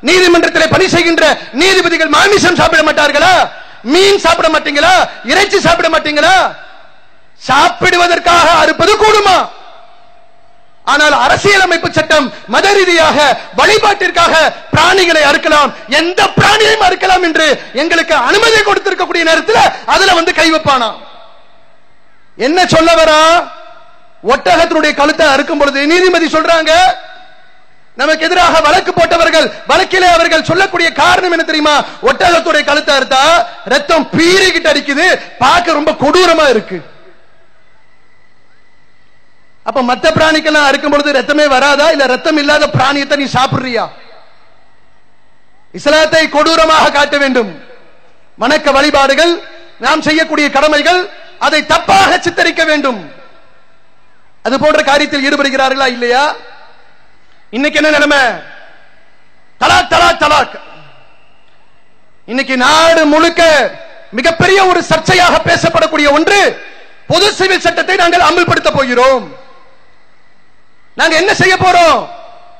நீதிமன்றத்தில் பணி செய்கின்ற நீதிபதிகள் மாமிசம் சாப்பிட மாட்டார்களா? மீன் சாப்பிட மாட்டீங்களா? இறைச்சி சாப்பிட மாட்டீங்களா? சாப்பிடுவதற்காக அறுப்பது கூடுமா? ஆனால் அரசியலமைப்பு சட்டம் மத ரீதியாக வழிபாட்டிற்காக பிராணிகளை அறுக்கலாம், எந்த பிராணியையும் அறுக்கலாம் என்று எங்களுக்கு அனுமதி கொடுத்திருக்கக்கூடிய நேரத்தில் அதுல வந்து கை வைப்பானா? என்ன சொல்ல வரா? ஒட்டகத்தினுடைய கழுத்தை அறுக்கும் பொழுது நீதிபதி சொல்றாங்க, நமக்கு எதிராக வழக்கு போட்டவர்கள் வழக்கிலே அவர்கள் சொல்லக்கூடிய காரணம் என்ன தெரியுமா? ஒட்டகத்துடைய கழுத்தை அறுத்தா ரத்தம் பீறிக்கிட்டு அடிக்குது, பார்க்க ரொம்ப கொடூரமா இருக்கு. அப்ப மத்த பிராணிக்கெல்லாம் அறுக்கும் பொழுது ரத்தமே வராதா? இல்ல ரத்தம் இல்லாத பிராணியத்தை நீ சாப்பிடுறியா? இஸ்லாத்தை கொடூரமாக காட்ட வேண்டும். வணக்க வழிபாடுகள், நாம் செய்யக்கூடிய கடமைகள், அதை தப்பாக சித்தரிக்க வேண்டும். அது போன்ற காரியத்தில் ஈடுபடுகிறார்களா இல்லையா? இன்னைக்கு என்ன நிலைமை? தலாக் தலாக் தலாக். இன்னைக்கு நாடு முழுக்க மிகப்பெரிய ஒரு சர்ச்சையாக பேசப்படக்கூடிய ஒன்று, பொது சிவில் சட்டத்தை நாங்கள் அமல்படுத்த போகிறோம். நாங்க என்ன செய்ய போறோம்?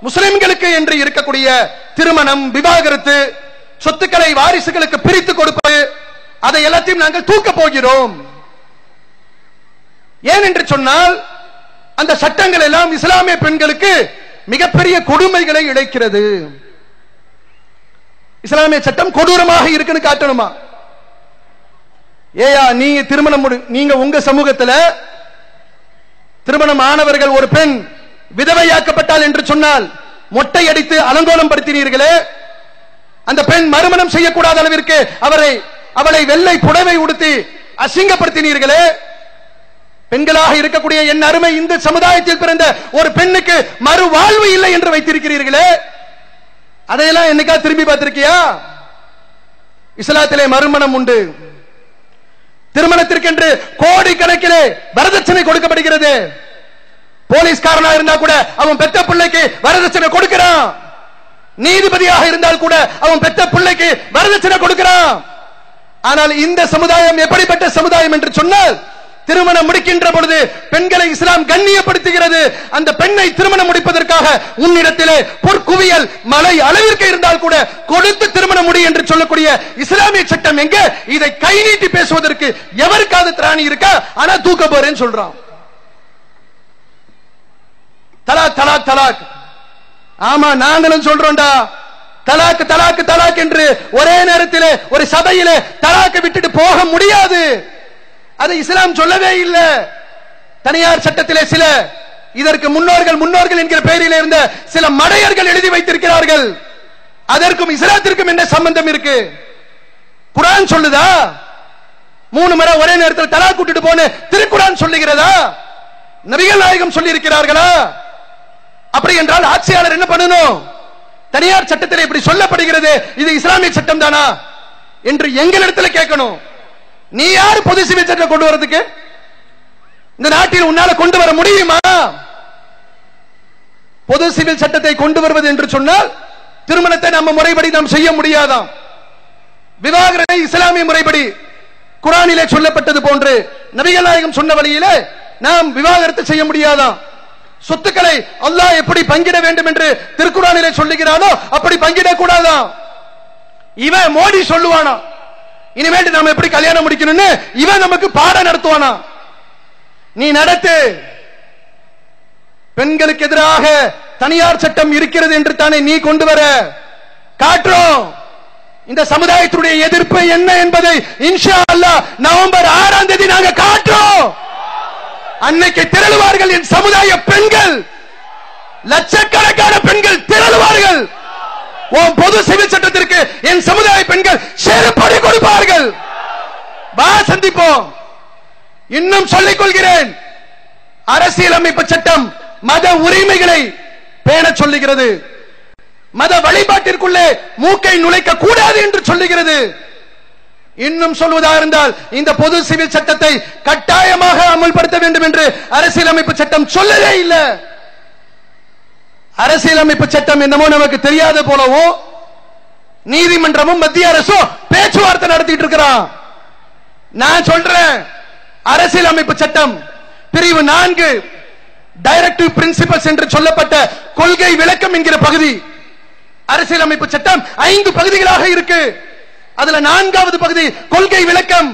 முஸ்லிம்களுக்கு என்று இருக்கக்கூடிய திருமணம், விவாகரத்து, சொத்துக்களை வாரிசுகளுக்கு பிரித்து கொடுப்பது, அதை எல்லாத்தையும் நாங்கள் தூக்க போகிறோம். ஏன் என்று சொன்னால் அந்த சட்டங்கள் எல்லாம் இஸ்லாமிய பெண்களுக்கு மிகப்பெரிய கொடுமைகளை இழைக்கிறது. இஸ்லாமிய சட்டம் கொடூரமாக இருக்குன்னு காட்டணுமா? ஏயா நீங்க திருமணம் நீங்க உங்க சமூகத்தில் திருமணம் ஆனவர்கள் ஒரு பெண் விதவையாக்கப்பட்டால் என்று சொன்னால் மொட்டை அடித்து அலங்கோலம் படுத்தினீர்களே, அந்த பெண் மறுமணம் செய்யக்கூடாத அளவிற்கு அவளை வெள்ளை புடவை உடுத்தி அசிங்கப்படுத்தினீர்களே. பெண்களாக இருக்கக்கூடிய என் அருமை இந்து சமுதாயத்தில் பிறந்த ஒரு பெண்ணுக்கு மறு வாழ்வு இல்லை என்று வைத்திருக்கிறீர்களே, அதையெல்லாம் என்னைக்கா திரும்பி பார்த்திருக்கியா? இஸ்லாத்திலே மறுமணம் உண்டு. திருமணத்திற்கென்று கோடிக்கணக்கிலே வரதட்சணை கொடுக்கப்படுகிறது. போலீஸ்காரனா இருந்தா கூட அவன் பெத்த பிள்ளைக்கு வரதட்சணை கொடுக்கிறான். நீதிபதியாக இருந்தால் கூட அவன் பெற்ற பிள்ளைக்கு வரதட்சணை கொடுக்கிறான். ஆனால் இந்த சமுதாயம் எப்படிப்பட்ட சமுதாயம் என்று சொன்னால், திருமணம் முடிக்கின்ற பொழுது பெண்களை இஸ்லாம் கண்ணியப்படுத்துகிறது. அந்த பெண்ணை திருமணம் முடிப்பதற்காக உன்னிடத்திலே பொற்குவியல் மலை அளவிற்கு இருந்தால் கூட கொடுத்து திருமணம் முடி என்று சொல்லக்கூடிய இஸ்லாமிய சட்டம் எங்க? இதை கை நீட்டி பேசுவதற்கு எவருக்காவது திராணி இருக்கா? ஆனா தூக்க போறேன்னு சொல்றான். தலாக் தலாக் தலாக். ஆமா, நாங்களும் சொல்றோம்டா, தலாக் தலாக் தலாக் என்று ஒரே நேரத்தில் ஒரு சபையிலே தலாக்கை விட்டுட்டு போக முடியாது. அது இஸ்லாம் சொல்லவே இல்லை. தனியார் சட்டத்திலே சில இதற்கு முன்னோர்கள் என்கிற பெயரில் இருந்த சில மடையர்கள் எழுதி வைத்திருக்கிறார்கள். அதற்கும் இஸ்லாத்திற்கும் என்ன சம்பந்தம் இருக்கு? குர்ஆன் சொல்லுதா? 3 முறை ஒரே நேரத்தில் தலாக் விட்டுட்டு போன திருக்குர்ஆன் சொல்லுகிறதா? நபிகள் நாயகம் சொல்லி இருக்கிறார்களா? அப்படி என்றால் ஆட்சியாளர் என்ன பண்ணணும்? தனியார் சட்டத்தில் இப்படி சொல்லப்படுகிறது, இது இஸ்லாமிய சட்டம் தானா என்று எங்களிடத்தில் கேட்கணும். நீ யார் பொது சிவில் சட்டம் கொண்டு வரதுக்கு? இந்த நாட்டில் உன்னால கொண்டு வர முடியுமா? பொது சிவில் சட்டத்தை கொண்டு வருவது என்று சொன்னால் திருமணத்தை நம்ம முறைப்படி நாம் செய்ய முடியாதாம். விவாகரத்தை இஸ்லாமிய முறைப்படி குர்ஆனிலே சொல்லப்பட்டது போன்று நபிகள் நாயகம் சொன்ன வழியிலே நாம் விவாகரத்து செய்ய முடியாதாம். சொத்துக்களை அல்லாஹ் எப்படி பங்கிட வேண்டும் என்று திருக்குர்ஆனிலே சொல்லுகிறானோ அப்படி பங்கிட கூடாதாம். இவன் மோடி சொல்லுவானா இனிமேல் நாம் எப்படி கல்யாணம் முடிக்கணும்னு இவன் நமக்கு பாடம் நடத்துவானா? நீ நடத்து. பெண்களுக்கு எதிராக தனியார் சட்டம் இருக்கிறது என்று தானே நீ கொண்டு வர காட்டுறோம். இந்த சமுதாயத்துடைய எதிர்ப்பு என்ன என்பதை இன்ஷா அல்லாஹ் நவம்பர் 6ஆம் தேதி நாங்க காட்டுறோம். அன்னைக்கு திரளுவார்கள் என் சமுதாய பெண்கள், லட்சக்கணக்கான பெண்கள் திரளுவார்கள். பொது சிவில் சட்டத்திற்கு என் சமுதாய பெண்கள் செருப்படி கொடுப்பார்கள். வா சந்திப்போம். இன்னும் சொல்லிக் கொள்கிறேன், அரசியலமைப்பு சட்டம் மத உரிமைகளை பேண சொல்லுகிறது. மத வழிபாட்டிற்குள்ளே மூக்கை நுழைக்க கூடாது என்று சொல்லுகிறது. இன்னும் சொல்வதாக இருந்தால் இந்த பொது சிவில் சட்டத்தை கட்டாயமாக அமல்படுத்த வேண்டும் என்று அரசியலமைப்பு சட்டம் சொல்லவே இல்லை. அரசியலமைப்பு சட்டம் என்னமோ நமக்கு தெரியாத போலவும் நீதிமன்றமும் மத்திய அரசும் பேச்சுவார்த்தை நடத்திட்டு இருக்கிறான். நான் சொல்றேன், அரசியலமைப்பு சட்டம் பிரிவு 4 டைரக்டிவ் பிரின்சிபல்ஸ் என்று சொல்லப்பட்ட கொள்கை விளக்கம் என்கிற பகுதி, அரசியலமைப்பு சட்டம் 5 பகுதிகளாக இருக்கு. அதுல 4வது பகுதி கொள்கை விளக்கம்.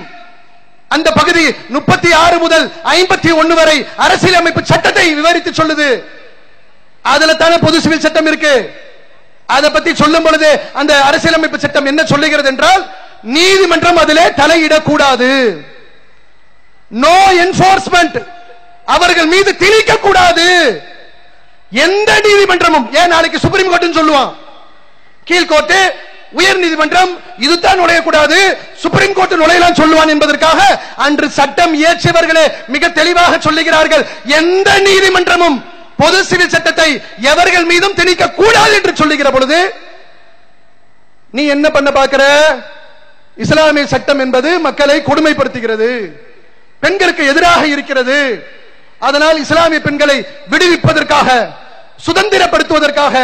அந்த பகுதி 36 முதல் 51 வரை அரசியலமைப்பு சட்டத்தை விவரித்து சொல்லுது. அதுல தானே பொது சிவில் சட்டம் இருக்கு. அதை பத்தி சொல்லும் பொழுது அந்த அரசியலமைப்பு சட்டம் என்ன சொல்லுகிறது என்றால், நீதிமன்றம் அதிலே தலையிடக்கூடாது, நோ என்ஃபோர்ஸ்மெண்ட், அவர்கள் மீது திணிக்க கூடாது. எந்த நீதிமன்றமும், ஏன் நாளைக்கு சுப்ரீம் கோர்ட் சொல்லுவான், கீழ்கோர்ட்டு உயர் நீதிமன்றம் இதுதான் நுழையக்கூடாது, சுப்ரீம் கோர்ட் நுழையலாம் சொல்லுவான் என்பதற்காக அன்று சட்டம் இயற்றியவர்களே மிக தெளிவாக சொல்லுகிறார்கள், எந்த நீதிமன்றமும் பொது சிவில் சட்டத்தை எவர்கள் மீதும் திணிக்க கூடாது என்று சொல்லுகிற பொழுது நீ என்ன பண்ண பார்க்கிற? இஸ்லாமிய சட்டம் என்பது மக்களை கொடுமைப்படுத்துகிறது, பெண்களுக்கு எதிராக இருக்கிறது. அதனால் இஸ்லாமிய பெண்களை விடுவிப்பதற்காக, சுதந்திரப்படுத்துவதற்காக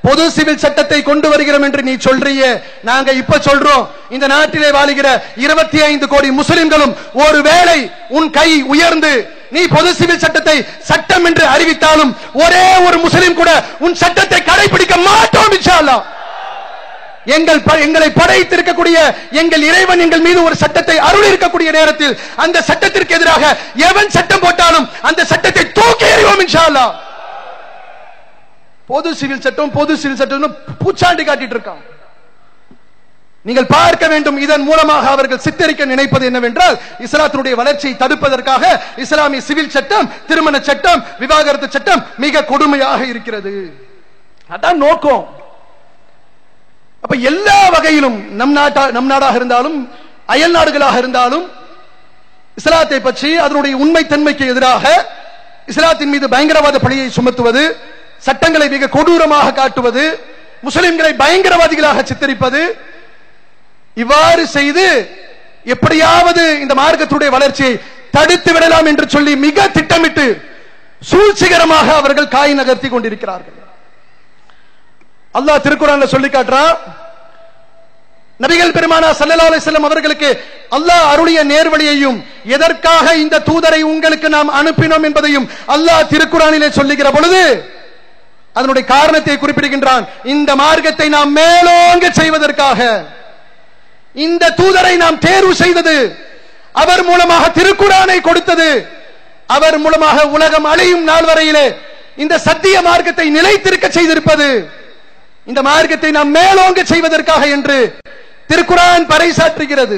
பொது சிவில் சட்டத்தை கொண்டு வருகிறோம் என்று நீ சொல்றியே. நாங்க இப்ப சொல்றோம், இந்த நாட்டிலே வாழுகிற 25 கோடி முஸ்லிம்களும் ஒருவேளை உன் கை உயர்ந்து நீ பொது சிவில் சட்டத்தை சட்டம் என்று அறிவித்தாலும் ஒரே ஒரு முஸ்லிம் கூட உன் சட்டத்தை கடைபிடிக்க மாட்டோம் இன்ஷா அல்லாஹ். எங்களை படைத்திருக்கக்கூடிய எங்கள் இறைவன் எங்கள் மீது ஒரு சட்டத்தை அருள் இருக்கக்கூடிய நேரத்தில் அந்த சட்டத்திற்கு எதிராக எவன் சட்டம் போட்டாலும் அந்த சட்டத்தை தூக்கி எறிவோம் இன்ஷா அல்லாஹ். பொது சிவில் சட்டம் பூச்சாண்டி காட்டிட்டு இருக்கான். நீங்கள் பார்க்க வேண்டும், இதன் மூலமாக அவர்கள் சித்தரிக்க நினைப்பது என்னவென்றால், இஸ்லாத்தினுடைய வளர்ச்சியை தடுப்பதற்காக இஸ்லாமிய சிவில் சட்டம், திருமண சட்டம், விவாகரத்து சட்டம் மிக கொடுமையாக இருக்கிறது. அதான் நோக்கம். அப்ப எல்லா வகையிலும் நம் நாடாக இருந்தாலும் அயல் நாடுகளாக இருந்தாலும் இஸ்லாத்தை பற்றி அதனுடைய உண்மை தன்மைக்கு எதிராக இஸ்லாத்தின் மீது பயங்கரவாத பழியை சுமத்துவது, சட்டங்களை மிக கொடூரமாக காட்டுவது, முஸ்லிம்களை பயங்கரவாதிகளாக சித்தரிப்பது, இவ்வாறு செய்து எப்படியாவது இந்த மார்க்கத்துடைய வளர்ச்சியை தடுத்து விடலாம் என்று சொல்லி மிக திட்டமிட்டு சூழ்ச்சிகரமாக அவர்கள் காய் நகர்த்தி கொண்டிருக்கிறார்கள். அல்லாஹ் திருக்குர்ஆன்ல சொல்லி காட்டுறான், நபிகள் பெருமானா ஸல்லல்லாஹு அலைஹி வஸல்லம் அவர்களுக்கு அல்லாஹ் அருளிய நேர்வழியையும் எதற்காக இந்த தூதரை உங்களுக்கு நாம் அனுப்பினோம் என்பதையும் அல்லாஹ் திருக்குர்ஆனிலே சொல்லுகிற பொழுது அதனுடைய காரணத்தை குறிப்பிடுகின்றான். இந்த மார்க்கத்தை நாம் மேலோங்க செய்வதற்காக இந்த தூதரை நாம் தேர்வு செய்தது, அவர் மூலமாக திருக்குர்ஆனை கொடுத்தது, அவர் மூலமாக உலகம் அழியும் நாள் வரையிலே இந்த சத்திய மார்க்கத்தை நிலைத்திருக்க செய்திருப்பது, இந்த மார்க்கத்தை நாம் மேலோங்க செய்வதற்காக என்று திருக்குர்ஆன் பறைசாற்றுகிறது.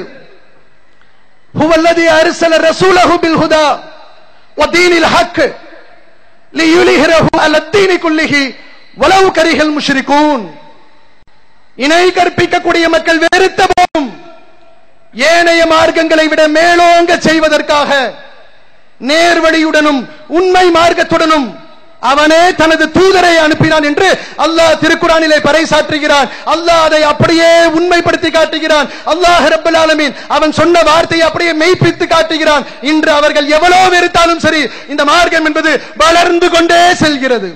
ஹுவல்லதி அர்ஸல ரசூலஹு பில் ஹுதா வ தீனில் ஹக் லியுலிஹிரஹு அலத்தீனி குல்லிஹி வலவ் கரிஹல் முஷ்ரிகூன். இணை கற்பிக்கக்கூடிய மக்கள் வெறுத்த போதும் ஏனைய மார்க்கங்களை விட மேலோங்க செய்வதற்காக நேர்வழியுடனும் உண்மை மார்க்கத்துடனும் அவனே தனது தூதரை அனுப்பினான் என்று அல்லாஹ் திருக்குர்ஆனிலே பறைசாற்றுகிறான். அல்லாஹ் அதை அப்படியே உண்மைப்படுத்தி காட்டுகிறான். அல்லாஹ் ரப்பல் ஆலமீன் அவன் சொன்ன வார்த்தையை அப்படியே மெய்ப்பித்து காட்டுகிறான். இன்று அவர்கள் எவ்வளவு வெறுத்தாலும் சரி, இந்த மார்க்கம் என்பது வளர்ந்து கொண்டே செல்கிறது.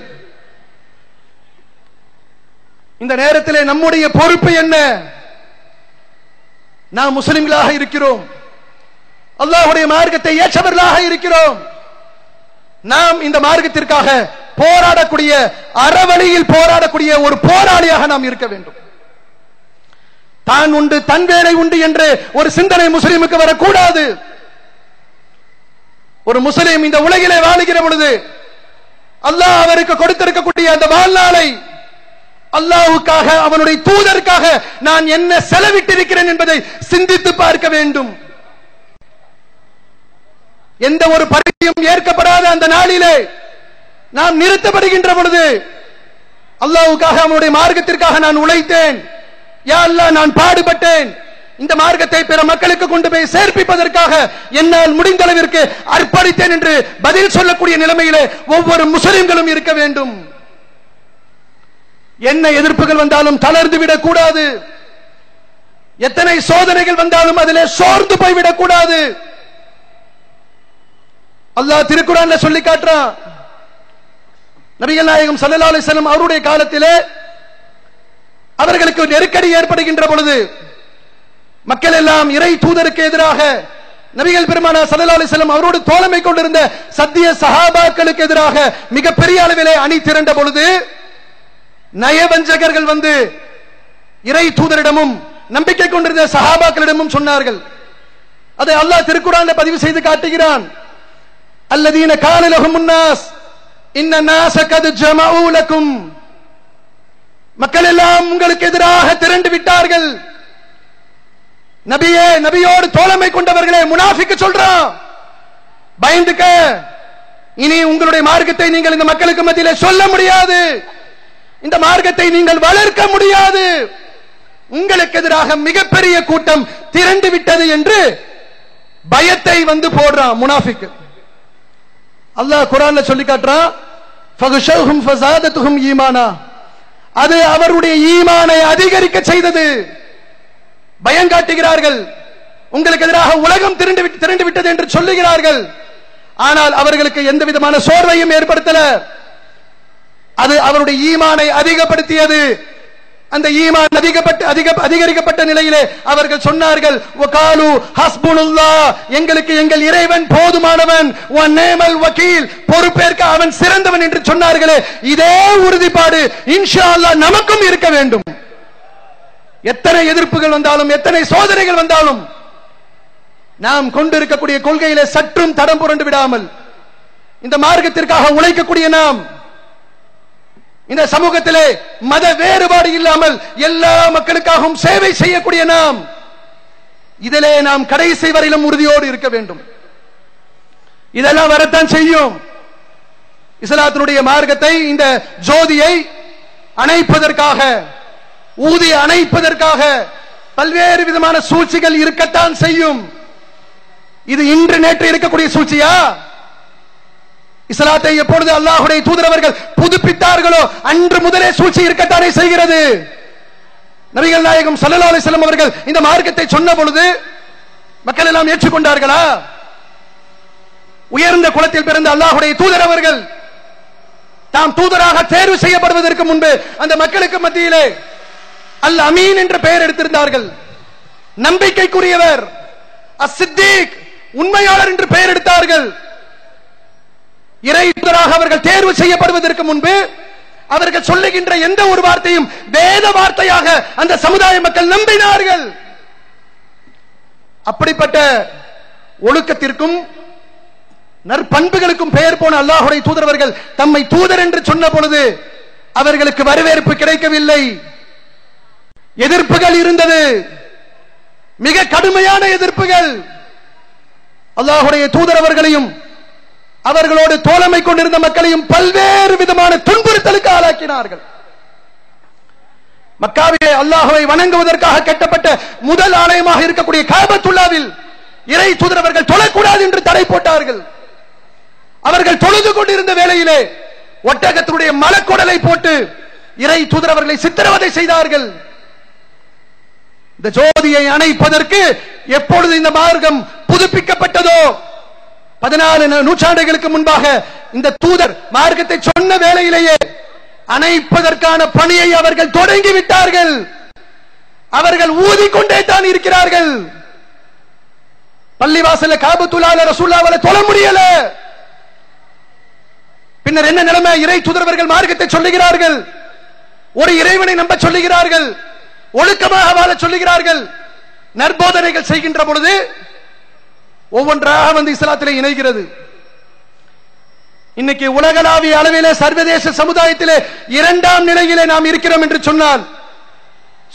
இந்த நேரத்திலே நம்முடைய பொறுப்பு என்ன? நாம் முஸ்லிம்களாக இருக்கிறோம், அல்லாஹ்வுடைய மார்க்கத்தை ஏற்றவர்களாக இருக்கிறோம். நாம் இந்த மார்க்கத்திற்காக போராடக்கூடிய, அறவழியில் போராடக்கூடிய ஒரு போராளியாக நாம் இருக்க வேண்டும். தான் உண்டு தன் வேலை உண்டு என்று ஒரு சிந்தனை முஸ்லிமுக்கு வரக்கூடாது. ஒரு முஸ்லிம் இந்த உலகிலே வாழுகிற பொழுது அல்லாஹ் அவருக்கு கொடுத்திருக்கக்கூடிய அந்த வாழ்நாளை அல்லாஹ்வுக்காக, அவனுடைய தூதருக்காக நான் என்ன செலவிட்டிருக்கிறேன் என்பதை சிந்தித்து பார்க்க வேண்டும். எந்த ஒரு பரிசையும் ஏற்கப்படாத அந்த நாளிலே நாம் நிறுத்தப்படுகின்ற பொழுது அல்லாஹ்வுக்காக, அவனுடைய மார்க்கத்திற்காக நான் உழைத்தேன், யா அல்லாஹ் நான் பாடுபட்டேன், இந்த மார்க்கத்தை பிற மக்களுக்கு கொண்டு போய் சேர்ப்பிப்பதற்காக என்னால் முடிந்த அளவிற்கு அர்ப்பணித்தேன் என்று பதில் சொல்லக்கூடிய நிலைமையிலே ஒவ்வொரு முஸ்லிம்களும் இருக்க வேண்டும். என்ன எதிர்ப்புகள் வந்தாலும் தளர்ந்து விடக் கூடாது. எத்தனை சோதனைகள் வந்தாலும் அதிலே சோர்ந்து போய்விடக் கூடாது. அல்லாஹ் திருக்குர்ஆன்ல சொல்லி காட்டுறான், நபிகள் நாயகம் ஸல்லல்லாஹு அலைஹி வஸல்லம் அவருடைய காலத்திலே அவர்களுக்கு நெருக்கடி ஏற்படுகின்ற பொழுது மக்கள் எல்லாம் இறை தூதருக்கு எதிராக நபிகள் பெருமானார் ஸல்லல்லாஹு அலைஹி வஸல்லம் அவரோடு தோழமை கொண்டிருந்த சத்திய சஹாபாக்களுக்கு எதிராக மிகப்பெரிய அளவிலே அணி திரண்ட பொழுது நயவஞ்சகர்கள் வந்து இறை தூதரிடமும் நம்பிக்கை கொண்டிருந்த சஹாபாக்களிடமும் சொன்னார்கள். அதை அல்லாஹ் திருக்குர்ஆன்ல பதிவு செய்து காட்டுகிறான். அல்லதீன கால லஹுமுன் நாஸ் இன்ன நாஸ கத் ஜமஊ லக்கும். மக்கள் எல்லாம் உங்களுக்கு எதிராக திரண்டு விட்டார்கள். நபியே, நபியோடு தோழமை கொண்டவர்களே, முனாஃபிக் சொல்றான், பயந்துக்க, இனி உங்களுடைய மார்க்கத்தை நீங்கள் இந்த மக்களுக்கு மத்தியிலே சொல்ல முடியாது, இந்த மார்க்கத்தை நீங்கள் வளர்க்க முடியாது, உங்களுக்கு எதிராக மிகப்பெரிய கூட்டம் திரண்டு விட்டது என்று பயத்தை வந்து போடுறான் முனாஃபிக். அல்லாஹ் குர்ஆன்ல சொல்லி காட்டுறான், ஃபகஷௌஹும் ஃபஸாதத்துஹும் ஈமானா. அது அவருடைய ஈமானை அதிகரிக்க செய்தது. பயம் காட்டுகிறார்கள், உங்களுக்கு எதிராக உலகம் திரண்டு விட்டது என்று சொல்லுகிறார்கள். ஆனால் அவர்களுக்கு எந்த விதமான சோர்வையும் ஏற்படுத்தல. அது அவருடைய ஈமானை அதிகப்படுத்தியது. அந்த ஈமான் அதிகரிக்கப்பட்ட நிலையிலே அவர்கள் சொன்னார்கள், வகாலு ஹஸ்புனல்லாஹ், எங்களுக்கு எங்கள் இறைவன் போதுமானவன், வ நிஅமல் வகீல், பொறுப்பேற்க அவன் சிறந்தவன் என்று சொன்னார்களே. இதே உறுதிப்பாடு இன்ஷா அல்லாஹ் நமக்கும் இருக்க வேண்டும். எத்தனை எதிர்ப்புகள் வந்தாலும், எத்தனை சோதனைகள் வந்தாலும், நாம் கொண்டிருக்கக்கூடிய கொள்கையிலே சற்றும் தடம் புரண்டு விடாமல் இந்த மார்க்கத்திற்காக உழைக்கக்கூடிய நாம், இந்த சமூகத்திலே மத வேறுபாடு இல்லாமல் எல்லா மக்களுக்காகவும் சேவை செய்யக்கூடிய நாம், இதிலே நாம் கடைசி வரையிலும் உறுதியோடு இருக்க வேண்டும். இதெல்லாம் வரத்தான் செய்யும். இஸ்லாத்தினுடைய மார்க்கத்தை, இந்த ஜோதியை அணைப்பதற்காக, ஊதி அணைப்பதற்காக பல்வேறு விதமான சூழ்ச்சிகள் இருக்கத்தான் செய்யும். இது இன்று நேற்று இருக்கக்கூடிய சூழ்ச்சியா? இஸ்லாத்தை எப்பொழுது அல்லாஹ்வுடைய தூதர் அவர்கள் புதுப்பித்தார்களோ அன்று முதலே சூழ்ச்சி இருக்கத்தானே செய்கிறது. நபிகள் நாயகம் ஸல்லல்லாஹு அலைஹி வஸல்லம் அவர்கள் இந்த மார்க்கத்தை சொன்ன பொழுது மக்கள் எல்லாம் ஏற்றுக்கொண்டார்களா? உயர்ந்த குலத்தில் பிறந்த அல்லாஹ்வுடைய தூதர் அவர்கள் தாம் தூதராக தேர்வு செய்யப்படுவதற்கு முன்பு அந்த மக்களுக்கு மத்தியிலே அல் அமீன் என்ற பெயர் எடுத்திருந்தார்கள். நம்பிக்கைக்குரியவர், அஸ்-சித்தீக் உண்மையாளர் என்று பெயர் எடுத்தார்கள். இறை தூதராக அவர்கள் தேர்வு செய்யப்படுவதற்கு முன்பு அவர்கள் சொல்லுகின்ற எந்த ஒரு வார்த்தையும் வேத வார்த்தையாக அந்த சமுதாய மக்கள் நம்பினார்கள். அப்படிப்பட்ட ஒழுக்கத்திற்கும் நற்பண்புகளுக்கும் பெயர் போன அல்லாஹ்வுடைய தூதரவர்கள் தம்மை தூதர் என்று சொன்ன பொழுது அவர்களுக்கு வரவேற்பு கிடைக்கவில்லை. எதிர்ப்புகள் இருந்தது, மிக கடுமையான எதிர்ப்புகள். அல்லாஹ்வுடைய தூதரவர்களையும் அவர்களோடு தோழமை கொண்டிருந்த மக்களையும் பல்வேறு விதமான துன்புறுத்தலுக்கு ஆளாக்கினார்கள். மக்காவிலே அல்லாஹ்வை வணங்குவதற்காக கட்டப்பட்ட முதல் ஆலயமாக இருக்கக்கூடிய காபத்துல்லாவில் இறை தூதரவர்கள் தொழக்கூடாது என்று தடை போட்டார்கள். அவர்கள் தொழுது கொண்டிருந்த வேளையிலே ஒட்டகத்தினுடைய மலக்குடலை போட்டு இறை தூதரவர்களை சித்திரவதை செய்தார்கள். இந்த ஜோதியை அணைப்பதற்கு எப்பொழுது இந்த மார்க்கம் புதுப்பிக்கப்பட்டதோ 14 நூற்றாண்டுகளுக்கு முன்பாக இந்த தூதர் மார்க்கத்தை சொன்ன வேளையிலேயே அணைப்பதற்கான பணியை அவர்கள் தொடங்கிவிட்டார்கள். அவர்கள் ஊதிக்கொண்டே தான் இருக்கிறார்கள். பள்ளிவாசல்ல காபத்துல்லாஹ்ல ரசூலுல்லாஹ்வை தொழ முடியல. பின்னர் என்ன நிலைமை? இறை தூதரவர்கள் மார்க்கத்தை சொல்லுகிறார்கள், ஒரு இறைவனை நம்ப சொல்லுகிறார்கள், ஒழுக்கமாக வாழ சொல்லுகிறார்கள், நற்போதனைகள் செய்கின்ற பொழுது ஒவ்வொன்றாக வந்து இஸ்லாத்திலே இணைகிறது. இன்னைக்கு உலகளாவிய அளவிலே சர்வதேச சமுதாயத்திலே 2ஆம் நிலையிலே நாம் இருக்கிறோம் என்று சொன்னால்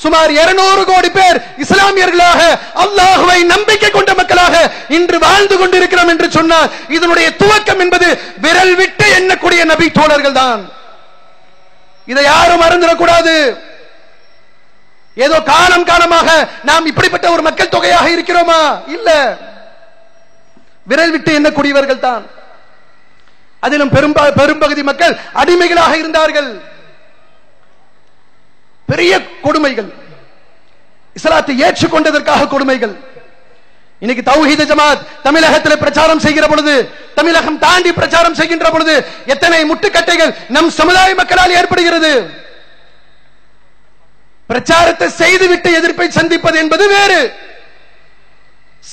சுமார் 200 கோடி பேர் இஸ்லாமியர்களாக அல்லாஹ்வை நம்பிக்கை கொண்ட மக்களாக இன்று வாழ்ந்து கொண்டிருக்கிறோம் என்று சொன்னால் இதனுடைய துவக்கம் என்பது விரல் விட்டு எண்ணக்கூடிய நபி தோழர்கள் தான். இதை யாரும் மறந்துடக்கூடாது. ஏதோ காலமாக நாம் இப்படிப்பட்ட ஒரு மக்கள் தொகையாக இருக்கிறோமா? இல்ல, விரல் விட்டு எண்ணக்கூடியவர்கள் தான். அதிலும் பெரும்பகுதி மக்கள் அடிமைகளாக இருந்தார்கள். பெரிய கொடுமைகள், இஸ்லாத்தை ஏற்றுக்கொண்டதற்காக கொடுமைகள். இன்னைக்கு தௌஹீத் ஜமாத் தமிழகத்தில் பிரச்சாரம் செய்கிற பொழுது, தமிழகம் தாண்டி பிரச்சாரம் செய்கின்ற பொழுது எத்தனை முட்டுக்கட்டைகள் நம் சமுதாய மக்களால் ஏற்படுகிறது. பிரச்சாரத்தை செய்துவிட்டு எதிர்ப்பை சந்திப்பது என்பது வேறு.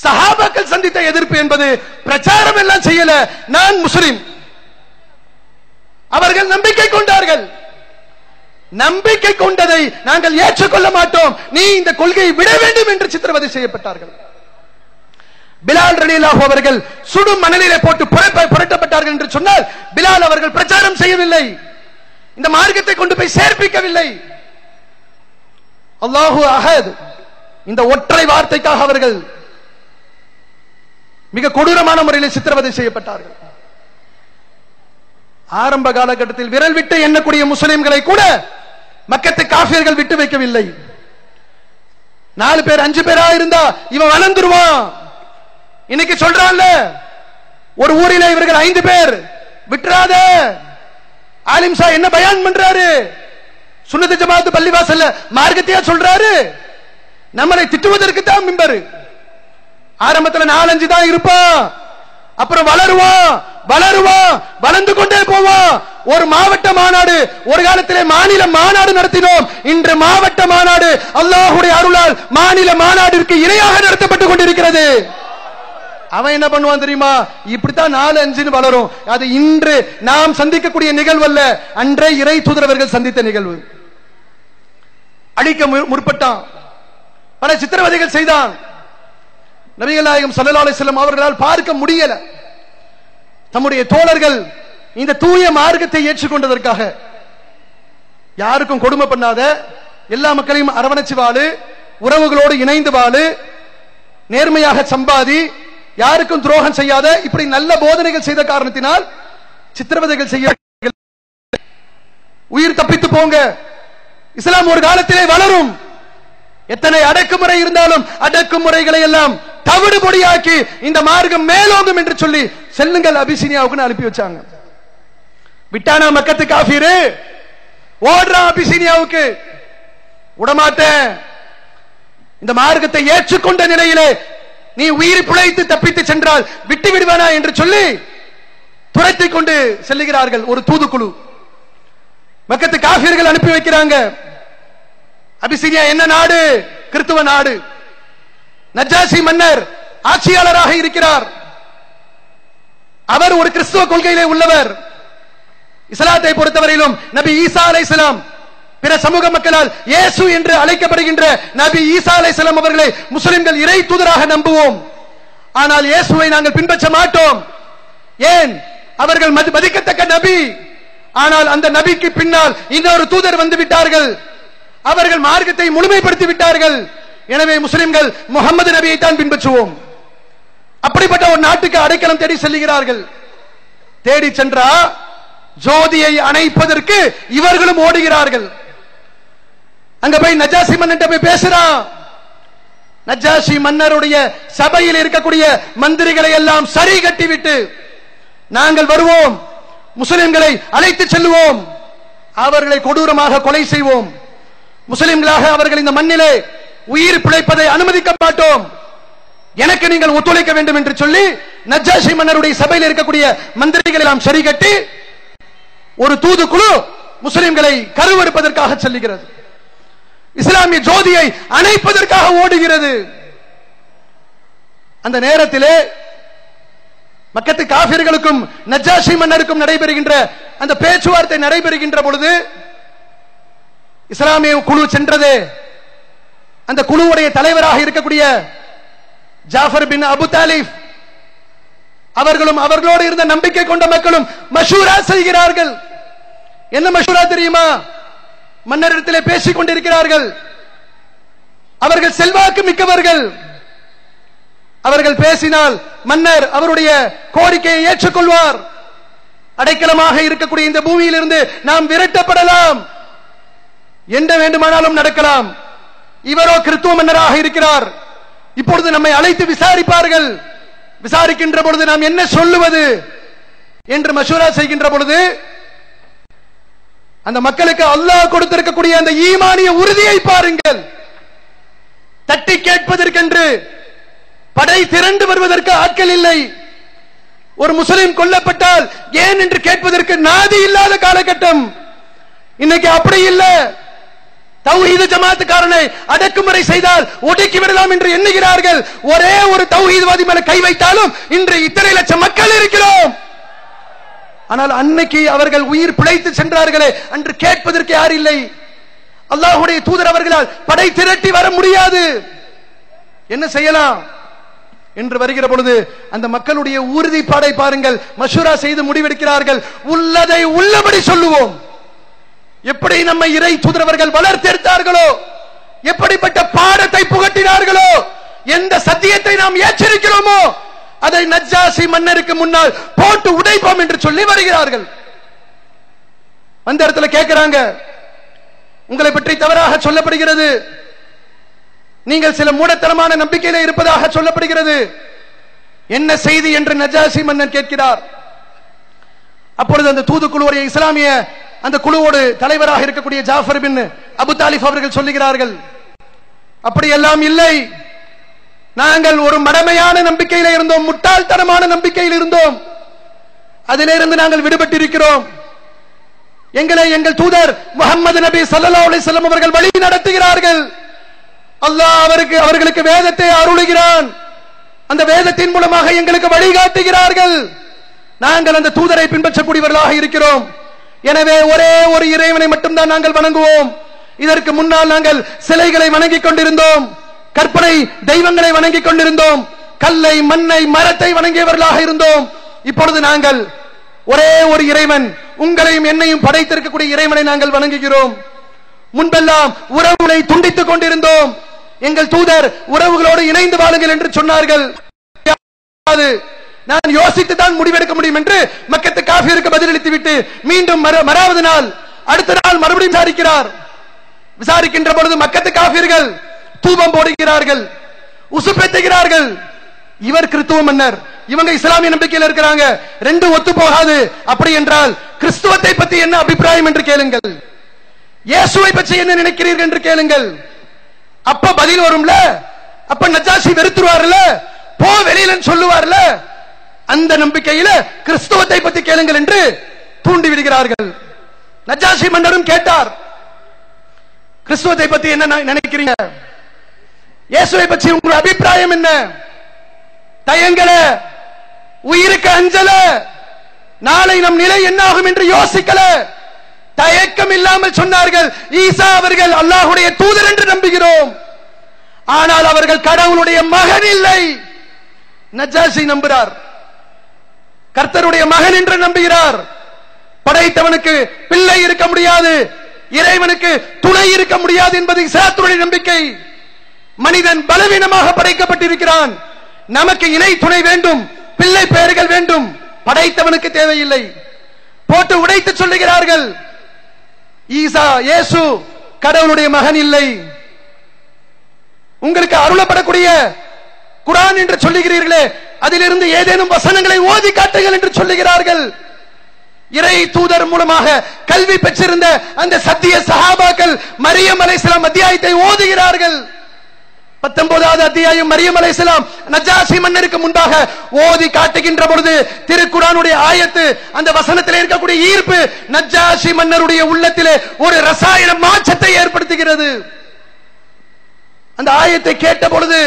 சஹாபாக்கள் சந்தித்த எதிர்ப்பு என்பது பிரச்சாரம் எல்லாம் செய்யல, நான் முஸ்லிம். அவர்கள் நம்பிக்கை கொண்டார்கள். நம்பிக்கை கொண்டதை நாங்கள் ஏற்றுக்கொள்ள மாட்டோம், நீ இந்த கொள்கையை விட வேண்டும் என்று சித்திரவதை செய்யப்பட்டார்கள். பிலால் ரலியல்லாஹு அவர்கள் சுடும் மணலிலே போட்டு புரட்டப்பட்டார்கள் என்று சொன்னால் பிலால் அவர்கள் பிரச்சாரம் செய்யவில்லை, இந்த மார்க்கத்தை கொண்டு போய் சேர்ப்பிக்கவில்லை. அல்லாஹு அஹத் இந்த ஒற்றை வார்த்தைக்காக அவர்கள் மிக கொடூரமான முறையில் சித்திரவதை செய்யப்பட்டார்கள். ஆரம்ப காலகட்டத்தில் விரல் விட்டு எண்ணக்கூடிய முஸ்லிம்களை கூட மக்கத்து காஃபியர்கள் விட்டு வைக்கவில்லை. 4 பேர் 5 பேரா இருந்தா இவன் வளர்ந்துருவான். இன்னைக்கு சொல்றான்ல, ஒரு ஊரில் இவர்கள் 5 பேர் விட்டுறாத. ஆலிம் சா என்ன பயான் பண்றாரு? சுன்னத் ஜமாத் பள்ளிவாசல்ல மார்க்கத்தையா சொல்றாரு? நம்மளை திட்டுவதற்கு தான் மிம்பர். ஆரம்பத்தில் 4-5 தான் இருப்பான், அப்புறம் வளருவான், வளர்ந்து கொண்டே போவான். ஒரு மாவட்ட மாநாடு, ஒரு காலத்திலே மாநில மாநாடு நடத்தினோம், இன்று மாவட்ட மாநாடு அல்லாஹ்வுடைய அருளால் மாநில மாநாட்டிற்கு இணையாக நடத்தப்பட்டுக் கொண்டிருக்கிறது. அவன் என்ன பண்ணுவான் தெரியுமா? இப்படித்தான் 4-5 வளரும். அது இன்று நாம் சந்திக்கக்கூடிய நிகழ்வு அல்ல, அன்றே இறை தூதரவர்கள் சந்தித்த நிகழ்வு. அழிக்க முற்பட்டான், பல சித்திரவதைகள் செய்தான். நபிகள் நாயகம் ஸல்லல்லாஹு அலைஹி வஸல்லம் அவர்களால் பார்க்க முடியல. தம்முடைய தோழர்கள் இந்த தூய மார்க்கத்தை ஏற்றுக்கொண்டதற்காக யாருக்கும் கொடுமை பண்ணாத, எல்லா மக்களையும் அரவணைச்சு வாழு, உறவுகளோடு இணைந்து வாழு, நேர்மையாக சம்பாதி, யாருக்கும் துரோகம் செய்யாத, இப்படி நல்ல போதனைகள் செய்த காரணத்தினால் சித்திரவதைகள் செய்ய உயிர் தப்பித்து போங்க. இஸ்லாம் ஒரு காலத்திலே வளரும். எத்தனை அடக்குமுறை இருந்தாலும் அடக்குமுறைகளை எல்லாம் தவிடு பொடியாக்கி இந்த மார்க்கம் மேலோங்கும் என்று சொல்லி செல்லுங்கள் அபிசீனியாவுக்கு அனுப்பி வச்சாங்க. விட்டானா மக்கத்து காஃபிரு, ஓடுறான் அபிசீனியாவுக்கு. விடமாட்டேன், இந்த மார்க்கத்தை ஏற்றுக்கொண்ட நிலையிலே நீ உயிர் பிழைத்து தப்பித்து சென்றால் விட்டு விடுவானா என்று சொல்லி துரத்திக் கொண்டு செல்லுகிறார்கள் ஒரு தூதுக்குழு. மக்கத்து காஃபிர்கள் அனுப்பி வைக்கிறாங்க. அபிசீனியா என்ன நாடு? கிறிஸ்துவ நாடு. நஜாசி மன்னர் ஆட்சியாளராக இருக்கிறார். அவர் ஒரு கிறிஸ்துவ கொள்கையிலே உள்ளவர். இஸ்லாத்தை பொறுத்தவரையிலும் நபி ஈசா அலைஹிஸ்ஸலாம், பிற சமூக மக்களால் இயேசு என்று அழைக்கப்படுகின்ற நபி ஈசா அலைஹிஸ்ஸலாம் அவர்களை முஸ்லிம்கள் இறை தூதராக நம்புவோம். ஆனால் இயேசுவை நாங்கள் பின்பற்ற மாட்டோம். ஏன்? அவர்கள் மதிக்கத்தக்க நபி. ஆனால் அந்த நபிக்கு பின்னால் இன்னொரு தூதர் வந்து விட்டார்கள். அவர்கள் மார்க்கத்தை முழுமைப்படுத்தி விட்டார்கள். எனவே முஸ்லிம்கள் முகமது நபியை தான் பின்பற்றுவோம். அப்படிப்பட்ட ஒரு நாட்டுக்கு அடைக்கலம் தேடி செல்கிறார்கள். தேடி சென்றா ஜோதியை அணைப்பதற்கு இவர்களும் ஓடுகிறார்கள். அங்க போய் நஜாசி மன்னன் போய் பேசுறான். நஜாசி மன்னருடைய சபையில் இருக்கக்கூடிய மந்திரிகளை எல்லாம் சரி கட்டிவிட்டு நாங்கள் வருவோம், முஸ்லிம்களை அழைத்து செல்வோம், அவர்களை கொடூரமாக கொலை செய்வோம், முஸ்லிம்களாக அவர்கள் இந்த மண்ணிலே உயிர் பிழைப்பதை அனுமதிக்க மாட்டோம், எனக்கு நீங்கள் ஒத்துழைக்க வேண்டும் என்று சொல்லி நஜாசி மன்னருடைய சபையில் இருக்கக்கூடிய மந்திரிகளை எல்லாம் சரி கட்டி ஒரு தூதுக்குழு முஸ்லிம்களை கருவறுப்பதற்காக செல்லுகிறது. இஸ்லாமிய ஜோதியை அணைப்பதற்காக ஓடுகிறது. அந்த நேரத்திலே மக்கத்து காபிர்களுக்கும் நஜாசி மன்னருக்கும் நடைபெறுகின்ற அந்த பேச்சுவார்த்தை நடைபெறுகின்ற பொழுது இஸ்லாமிய குழு சென்றது. அந்த குழுவுடைய தலைவராக இருக்கக்கூடிய ஜாஃபர் பின் அபு தாலிப் அவர்களும் அவர்களோடு இருந்த நம்பிக்கை கொண்ட மக்களும் மஷூரா செய்கிறார்கள். என்ன மஷூரா தெரியுமா? மன்னரிடத்திலே பேசிக் கொண்டிருக்கிறார்கள். அவர்கள் செல்வாக்கு மிக்கவர்கள். அவர்கள் பேசினால் மன்னர் அவருடைய கோரிக்கையை ஏற்றுக்கொள்வார். அடைக்கலமாக இருக்கக்கூடிய இந்த பூமியிலிருந்து நாம் விரட்டப்படலாம், என்ன வேண்டுமானாலும் நடக்கலாம். இவரோ கிறிஸ்துவ மன்னராக இருக்கிறார். இப்பொழுது நம்மை அழைத்து விசாரிப்பார்கள். விசாரிக்கின்ற பொழுது நாம் என்ன சொல்லுவது என்று மஷூரா செய்கின்ற பொழுது அந்த மக்களுக்கு அல்லாஹ் கொடுத்திருக்கக்கூடிய அந்த ஈமானிய உறுதியை பாருங்கள். தட்டி கேட்பதற்கென்று படை திரண்டு வருவதற்கு ஆட்கள் இல்லை. ஒரு முஸ்லிம் கொல்லப்பட்டால் ஏன் என்று கேட்பதற்கு நாதி இல்லாத காலகட்டம். இன்னைக்கு அப்படி இல்லை. தௌஹீது ஜமாத்துக்காரனை அடக்குமுறை செய்தால் ஒடுக்கி விடலாம் என்று எண்ணுகிறார்கள். ஒரே ஒரு தௌஹீத்வாதி மேல கை வைத்தாலும் இன்று இத்தனை லட்சம் மக்கள் இருக்கிறோம். ஆனால் அன்னைக்கு அவர்கள் உயிர் பிழைத்து சென்றார்களே, அன்று கேட்பதற்கு யார் இல்லை. அல்லாஹ்வுடைய தூதர் அவர்களால் படை திரட்டி வர முடியாது. என்ன செய்யலாம் என்று வருகிற பொழுது அந்த மக்களுடைய உறுதிப்பாடை பாருங்கள். மஷூரா செய்து முடிவெடுக்கிறார்கள். உள்ளதை உள்ளபடி சொல்லுவோம். எப்படி நம்மை இறை தூதரவர்கள் வளர்த்தெடுத்தார்களோ, எப்படிப்பட்ட பாடத்தை புகட்டினார்களோ, எந்த சத்தியத்தை நாம் ஏற்றிருக்கிறோமோ அதை நஜ்ஜாசி மன்னருக்கு முன்னால் போட்டு உடைப்போம் என்று சொல்லி வருகிறார்கள். அந்த இடத்துல கேட்கிறாங்க, உங்களை பற்றி தவறாக சொல்லப்படுகிறது, நீங்கள் சில மூடத்தனமான நம்பிக்கையில இருப்பதாக சொல்லப்படுகிறது, என்ன செய்தி என்று நஜ்ஜாசி மன்னன் கேட்கிறார். அப்பொழுது அந்த தூதுக்குழுவுடைய இஸ்லாமிய அந்த குழுவோடு தலைவராக இருக்கக்கூடிய ஜாஃபர் பின் அபு தாலிப் அவர்கள் சொல்லுகிறார்கள், அப்படியெல்லாம் இல்லை, நாங்கள் ஒரு மடமையான நம்பிக்கையில் இருந்தோம், முட்டாள்தனமான நம்பிக்கையில் இருந்தோம், அதிலிருந்து நாங்கள் விடுபட்டிருக்கிறோம். எங்களை எங்கள் தூதர் முஹம்மது நபி ஸல்லல்லாஹு அலைஹி வஸல்லம் அவர்கள் வழி நடத்துகிறார்கள். அல்லாஹ் அவர்களுக்கு வேதத்தை அருளுகிறான். அந்த வேதத்தின் மூலமாக எங்களுக்கு வழிகாட்டுகிறார்கள். நாங்கள் அந்த தூதரை பின்பற்றக்கூடியவர்களாக இருக்கிறோம். எனவே ஒரே ஒரு இறைவனை மட்டும்தான் நாங்கள் வணங்குவோம். இதற்கு முன்னால் நாங்கள் சிலைகளை வணங்கிக் கொண்டிருந்தோம், கற்பனை தெய்வங்களை வணங்கிக் கொண்டிருந்தோம், கல்லை மண்ணை மரத்தை வணங்கியவர்களாக இருந்தோம். இப்பொழுது நாங்கள் ஒரே ஒரு இறைவன், உங்களையும் என்னையும் படைத்திருக்கக்கூடிய இறைவனை நாங்கள் வணங்குகிறோம். முன்பெல்லாம் உறவுகளை துண்டித்துக் கொண்டிருந்தோம். எங்கள் தூதர் உறவுகளோடு இணைந்து வாழுங்கள் என்று சொன்னார்கள். நான் யோசித்து தான் முடிவெடுக்க முடியும் என்று மக்கத்து காஃபிருக்கு பதிலளித்து விட்டு மீண்டும் மறாவது நாள் அடுத்த நாள் மறுபடியும் விசாரிக்கிறார். விசாரிக்கின்ற பொழுது மக்கத்து காஃபிர்கள் தூபம் போடுகிறார்கள், உசுப்பேத்துகிறார்கள். இவர் கிறிஸ்துவ மன்னர், இவங்க இஸ்லாமிய நம்பிக்கையில் இருக்கிறாங்க, ரெண்டு ஒத்து போகாது. அப்படி என்றால் கிறிஸ்துவத்தை பற்றி என்ன அபிப்பிராயம் என்று கேளுங்கள், இயேசுவை பற்றி என்ன நினைக்கிறீர்கள் என்று கேளுங்கள். அப்ப பதில் வரும்ல, அப்ப நஜாசி வெறுத்துருவார்ல, போ வெளியில சொல்லுவார்ல. அந்த நம்பிக்கையில கிறிஸ்துவத்தை பற்றி கேளுங்கள் என்று தூண்டி விடுகிறார்கள். நஜ்ஜாஷி மன்னரும் கேட்டார், கிறிஸ்துவத்தை பத்தி என்ன நினைக்கிறீங்க? இயேசுவை பற்றி உங்கள் அபிப்பிராயம் என்ன? தயங்கல, உயிருக்கு அஞ்சல, நாளை நம் நிலை என்ன ஆகும் என்று யோசிக்கல, தயக்கம் இல்லாமல் சொன்னார்கள், ஈசா அவர்கள் அல்லாஹ்வுடைய தூதர் என்று நம்புகிறோம், ஆனால் அவர்கள் கடவுளுடைய மகன் இல்லை. நஜ்ஜாஷி நம்புகிறார், கர்த்தருடைய மகன் என்று நம்புகிறார். படைத்தவனுக்கு பிள்ளை இருக்க முடியாது, இறைவனுக்கு துணை இருக்க முடியாது என்பது இஸ்லாத்துடைய நம்பிக்கை. மனிதன் பலவீனமாக படைக்கப்பட்டிருக்கிறான். நமக்கு இணை துணை வேண்டும், பிள்ளை பெயர்கள் வேண்டும், படைத்தவனுக்கு தேவையில்லை. போட்டு உடைத்து சொல்லுகிறார்கள், ஈசா இயேசு கடவுளுடைய மகன் இல்லை. உங்களுக்கு அருளப்படக்கூடிய குர்ஆன் என்று சொல்லுகிறீர்களே, அதிலிருந்து ஏதேனும் வசனங்களை ஓதி காட்டுங்கள் என்று சொல்லுகிறார்கள். இறை தூதர் மூலமாக கல்வி பெற்றிருந்த அந்த சத்திய சஹாபாக்கள் மரியம் அலைஹிஸ்ஸலாம் அத்தியாயத்தை ஓதுகிறார்கள். 19வது அத்தியாயம் மரியம் அலைஹிஸ்ஸலாம் நஜ்ஜாஷி மன்னருக்கு முன்பாக ஓதி காட்டுகின்ற பொழுது திருக்குர்ஆனுடைய ஆயத்து, அந்த வசனத்தில் இருக்கக்கூடிய ஈர்ப்பு நஜ்ஜாஷி மன்னருடைய உள்ளத்திலே ஒரு ரசாயன மாற்றத்தை ஏற்படுத்துகிறது. அந்த ஆயத்தை கேட்ட பொழுது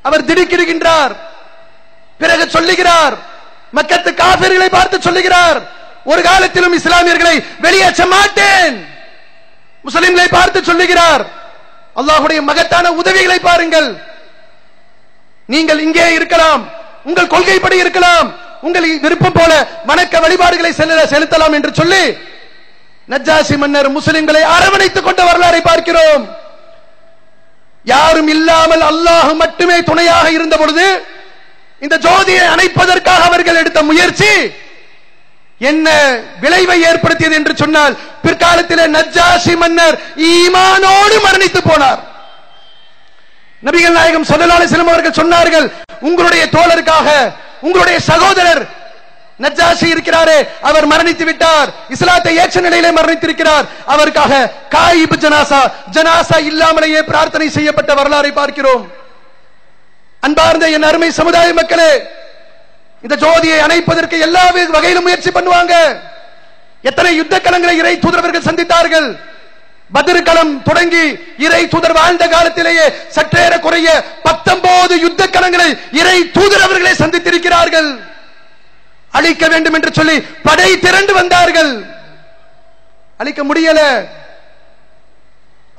அவர் திடுக்கிடுகின்றார். பிறகு சொல்லுகிறார், மக்கத்து காபிர்களை பார்த்து சொல்லுகிறார், ஒரு காலத்திலும் இஸ்லாமியர்களை வெளியேற்ற மாட்டேன். முஸ்லிம்களை பார்த்து சொல்லுகிறார், அல்லாஹ்வுடைய மகத்தான உதவிகளை பாருங்கள், நீங்கள் இங்கே இருக்கலாம், உங்கள் கொள்கைப்படி இருக்கலாம், உங்கள் விருப்பம் போல வணக்க வழிபாடுகளை செலுத்தலாம் என்று சொல்லி நஜ்ஜாஷி மன்னர் முஸ்லிம்களை அரவணைத்துக் கொண்ட வரலாறை பார்க்கிறோம். யாரும் இல்லாமல் அல்லாஹ் மட்டுமே துணையாக இருந்த பொழுது இந்த ஜோதியை அணைப்பதற்காக அவர்கள் எடுத்த முயற்சி என்ன விளைவை ஏற்படுத்தியது என்று சொன்னால், பிற்காலத்திலே நஜ்ஜாஷி மன்னர் ஈமானோடு மரணித்து போனார். நபிகள் நாயகம் ஸல்லல்லாஹு அலைஹி வஸல்லம் அவர்கள் சொன்னார்கள், உங்களுடைய தோழருக்காக, உங்களுடைய சகோதரர் நஜ்ஜாஷி இருக்கிறாரே, அவர் மரணித்து விட்டார், இஸ்லாத்தை ஏற்ற நிலையிலே மரணித்திருக்கிறார், அவருக்காக காயிப் ஜனாசா இல்லாமலேயே பிரார்த்தனை செய்யப்பட்ட வரலாறை பார்க்கிறோம். அன்பார்ந்த என் அருமை சமுதாய மக்களே, இந்த ஜோதியை அணைப்பதற்கு எல்லா வகையிலும் முயற்சி பண்ணுவாங்க. எத்தனை யுத்த களங்களை இறை தூதரவர்கள் சந்தித்தார்கள். பத்ர் களம் தொடங்கி இறை தூதர் வாழ்ந்த காலத்திலேயே சற்றேற குறைய 19 யுத்த களங்களை இறை தூதரவர்களே சந்தித்திருக்கிறார்கள். அழிக்க வேண்டும் என்று சொல்லி படை திரண்டு வந்தார்கள், அழிக்க முடியல.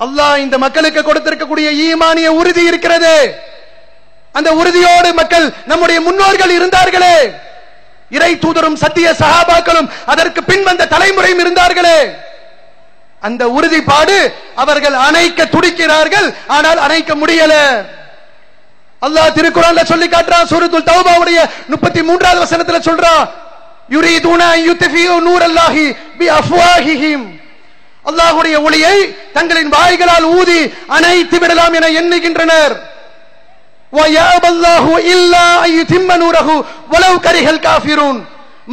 அல்லாஹ் இந்த மக்களுக்கு கொடுத்திருக்கக்கூடிய ஈமானிய உறுதி இருக்கிறது. அந்த உறுதியோடு மக்கள், நம்முடைய முன்னோர்கள் இருந்தார்களே, இறை தூதரும் சத்திய சஹாபாக்களும் அதற்கு பின் வந்த தலைமுறையும் இருந்தார்களே, அந்த உறுதிப்பாடு அவர்கள் அணைக்க துடிக்கிறார்கள், ஆனால் அணைக்க முடியல. அல்லாஹ் திருக்குர்ஆன்ல சொல்லி காட்டுறான், சூரத்துல் தௌபாவுடைய 33வது வசனத்துல சொல்றான், யுரீதுன யுத்ஃபியூ நூரல்லாஹி பிஅஃப்வாஹிஹிம், அல்லாஹ்வுடைய ஒளியை தங்களின் வாய்களால் ஊதி அணைத்து விடலாம் என எண்ணுகின்றனர். வயஅபல்லாஹு இல்லா அய்யுதிம்ம நூரஹு வலவ் கரிஹல் காஃபிரூன்,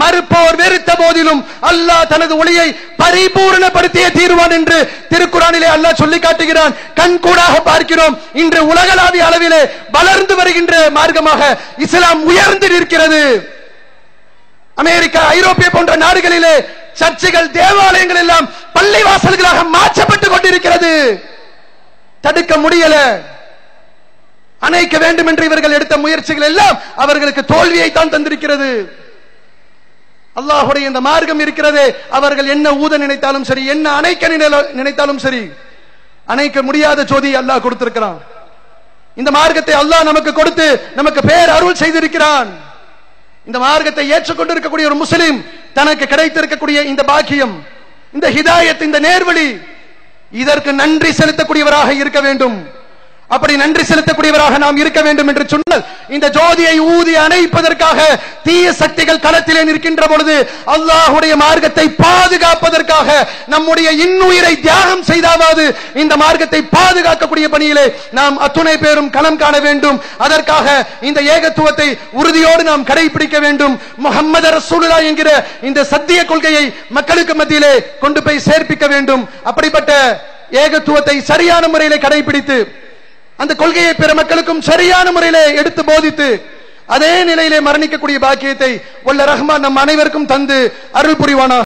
மறுப்போர் வெறுத்த போதிலும் அல்லாஹ் தனது ஒளியை பரிபூரணப்படுத்திய தீர்வான் என்று திருக்குர்ஆனிலே அல்லாஹ் சொல்லி காட்டுகிறான். கண்கூடாக பார்க்கிறோம். இன்று உலகளாவிய அளவிலே வளர்ந்து வருகின்ற மார்க்கமாக இஸ்லாம் உயர்ந்து நிற்கிறது. அமெரிக்கா, ஐரோப்பிய போன்ற நாடுகளிலே சர்ச்சுகள், தேவாலயங்கள் எல்லாம் பள்ளி வாசல்களாக மாற்றப்பட்டுக் கொண்டிருக்கிறது. தடுக்க முடியல. அணைக்க வேண்டும் என்று இவர்கள் எடுத்த முயற்சிகள் எல்லாம் அவர்களுக்கு தோல்வியை தான் தந்திருக்கிறது. அல்லாஹ்வுடைய இந்த மார்க்கம் இருக்கிறதே, அவர்கள் என்ன ஊத நினைத்தாலும் சரி, என்ன அணைக்க நினைத்தாலும் சரி, அணைக்க முடியாத ஜோதி அல்லாஹ் கொடுத்திருக்கிறான். இந்த மார்க்கத்தை அல்லாஹ் நமக்கு கொடுத்து நமக்கு பேர் அருள் செய்திருக்கிறான். இந்த மார்க்கத்தை ஏற்றுக்கொண்டிருக்கக்கூடிய ஒரு முஸ்லிம் தனக்கு கிடைத்திருக்கக்கூடிய இந்த பாக்கியம், இந்த ஹிதாயத், இந்த நேர்வழி, இதற்கு நன்றி செலுத்தக்கூடியவராக இருக்க வேண்டும். அப்படி நன்றி செலுத்தக்கூடியவராக நாம் இருக்க வேண்டும் என்று சொன்னால், இந்த ஜோதியை ஊதி அணைப்பதற்காக தீய சக்திகள் களத்திலே நிற்கின்ற பொழுது அல்லாஹ்வுடைய மார்க்கத்தை பாதுகாப்பதற்காக நம்முடைய இன்னுயிரை தியாகம் செய்தாவது இந்த மார்க்கத்தை பாதுகாக்கக்கூடிய பணியிலே நாம் அத்துணை பேரும் களம் காண வேண்டும். அதற்காக இந்த ஏகத்துவத்தை உறுதியோடு நாம் கடைபிடிக்க வேண்டும். முஹம்மது ரசூலுல்லாஹ் என்கிற இந்த சத்திய கொள்கையை மக்களுக்கு மத்தியிலே கொண்டு போய் சேர்ப்பிக்க வேண்டும். அப்படிப்பட்ட ஏகத்துவத்தை சரியான முறையிலே கடைபிடித்து அந்த கொள்கையை பிற மக்களுக்கும் சரியான முறையிலே எடுத்து போதித்து அதே நிலையிலே மரணிக்கக்கூடிய பாக்கியத்தை வல்ல ரஹ்மான் நம் அனைவருக்கும் தந்து அருள் புரிவானாக.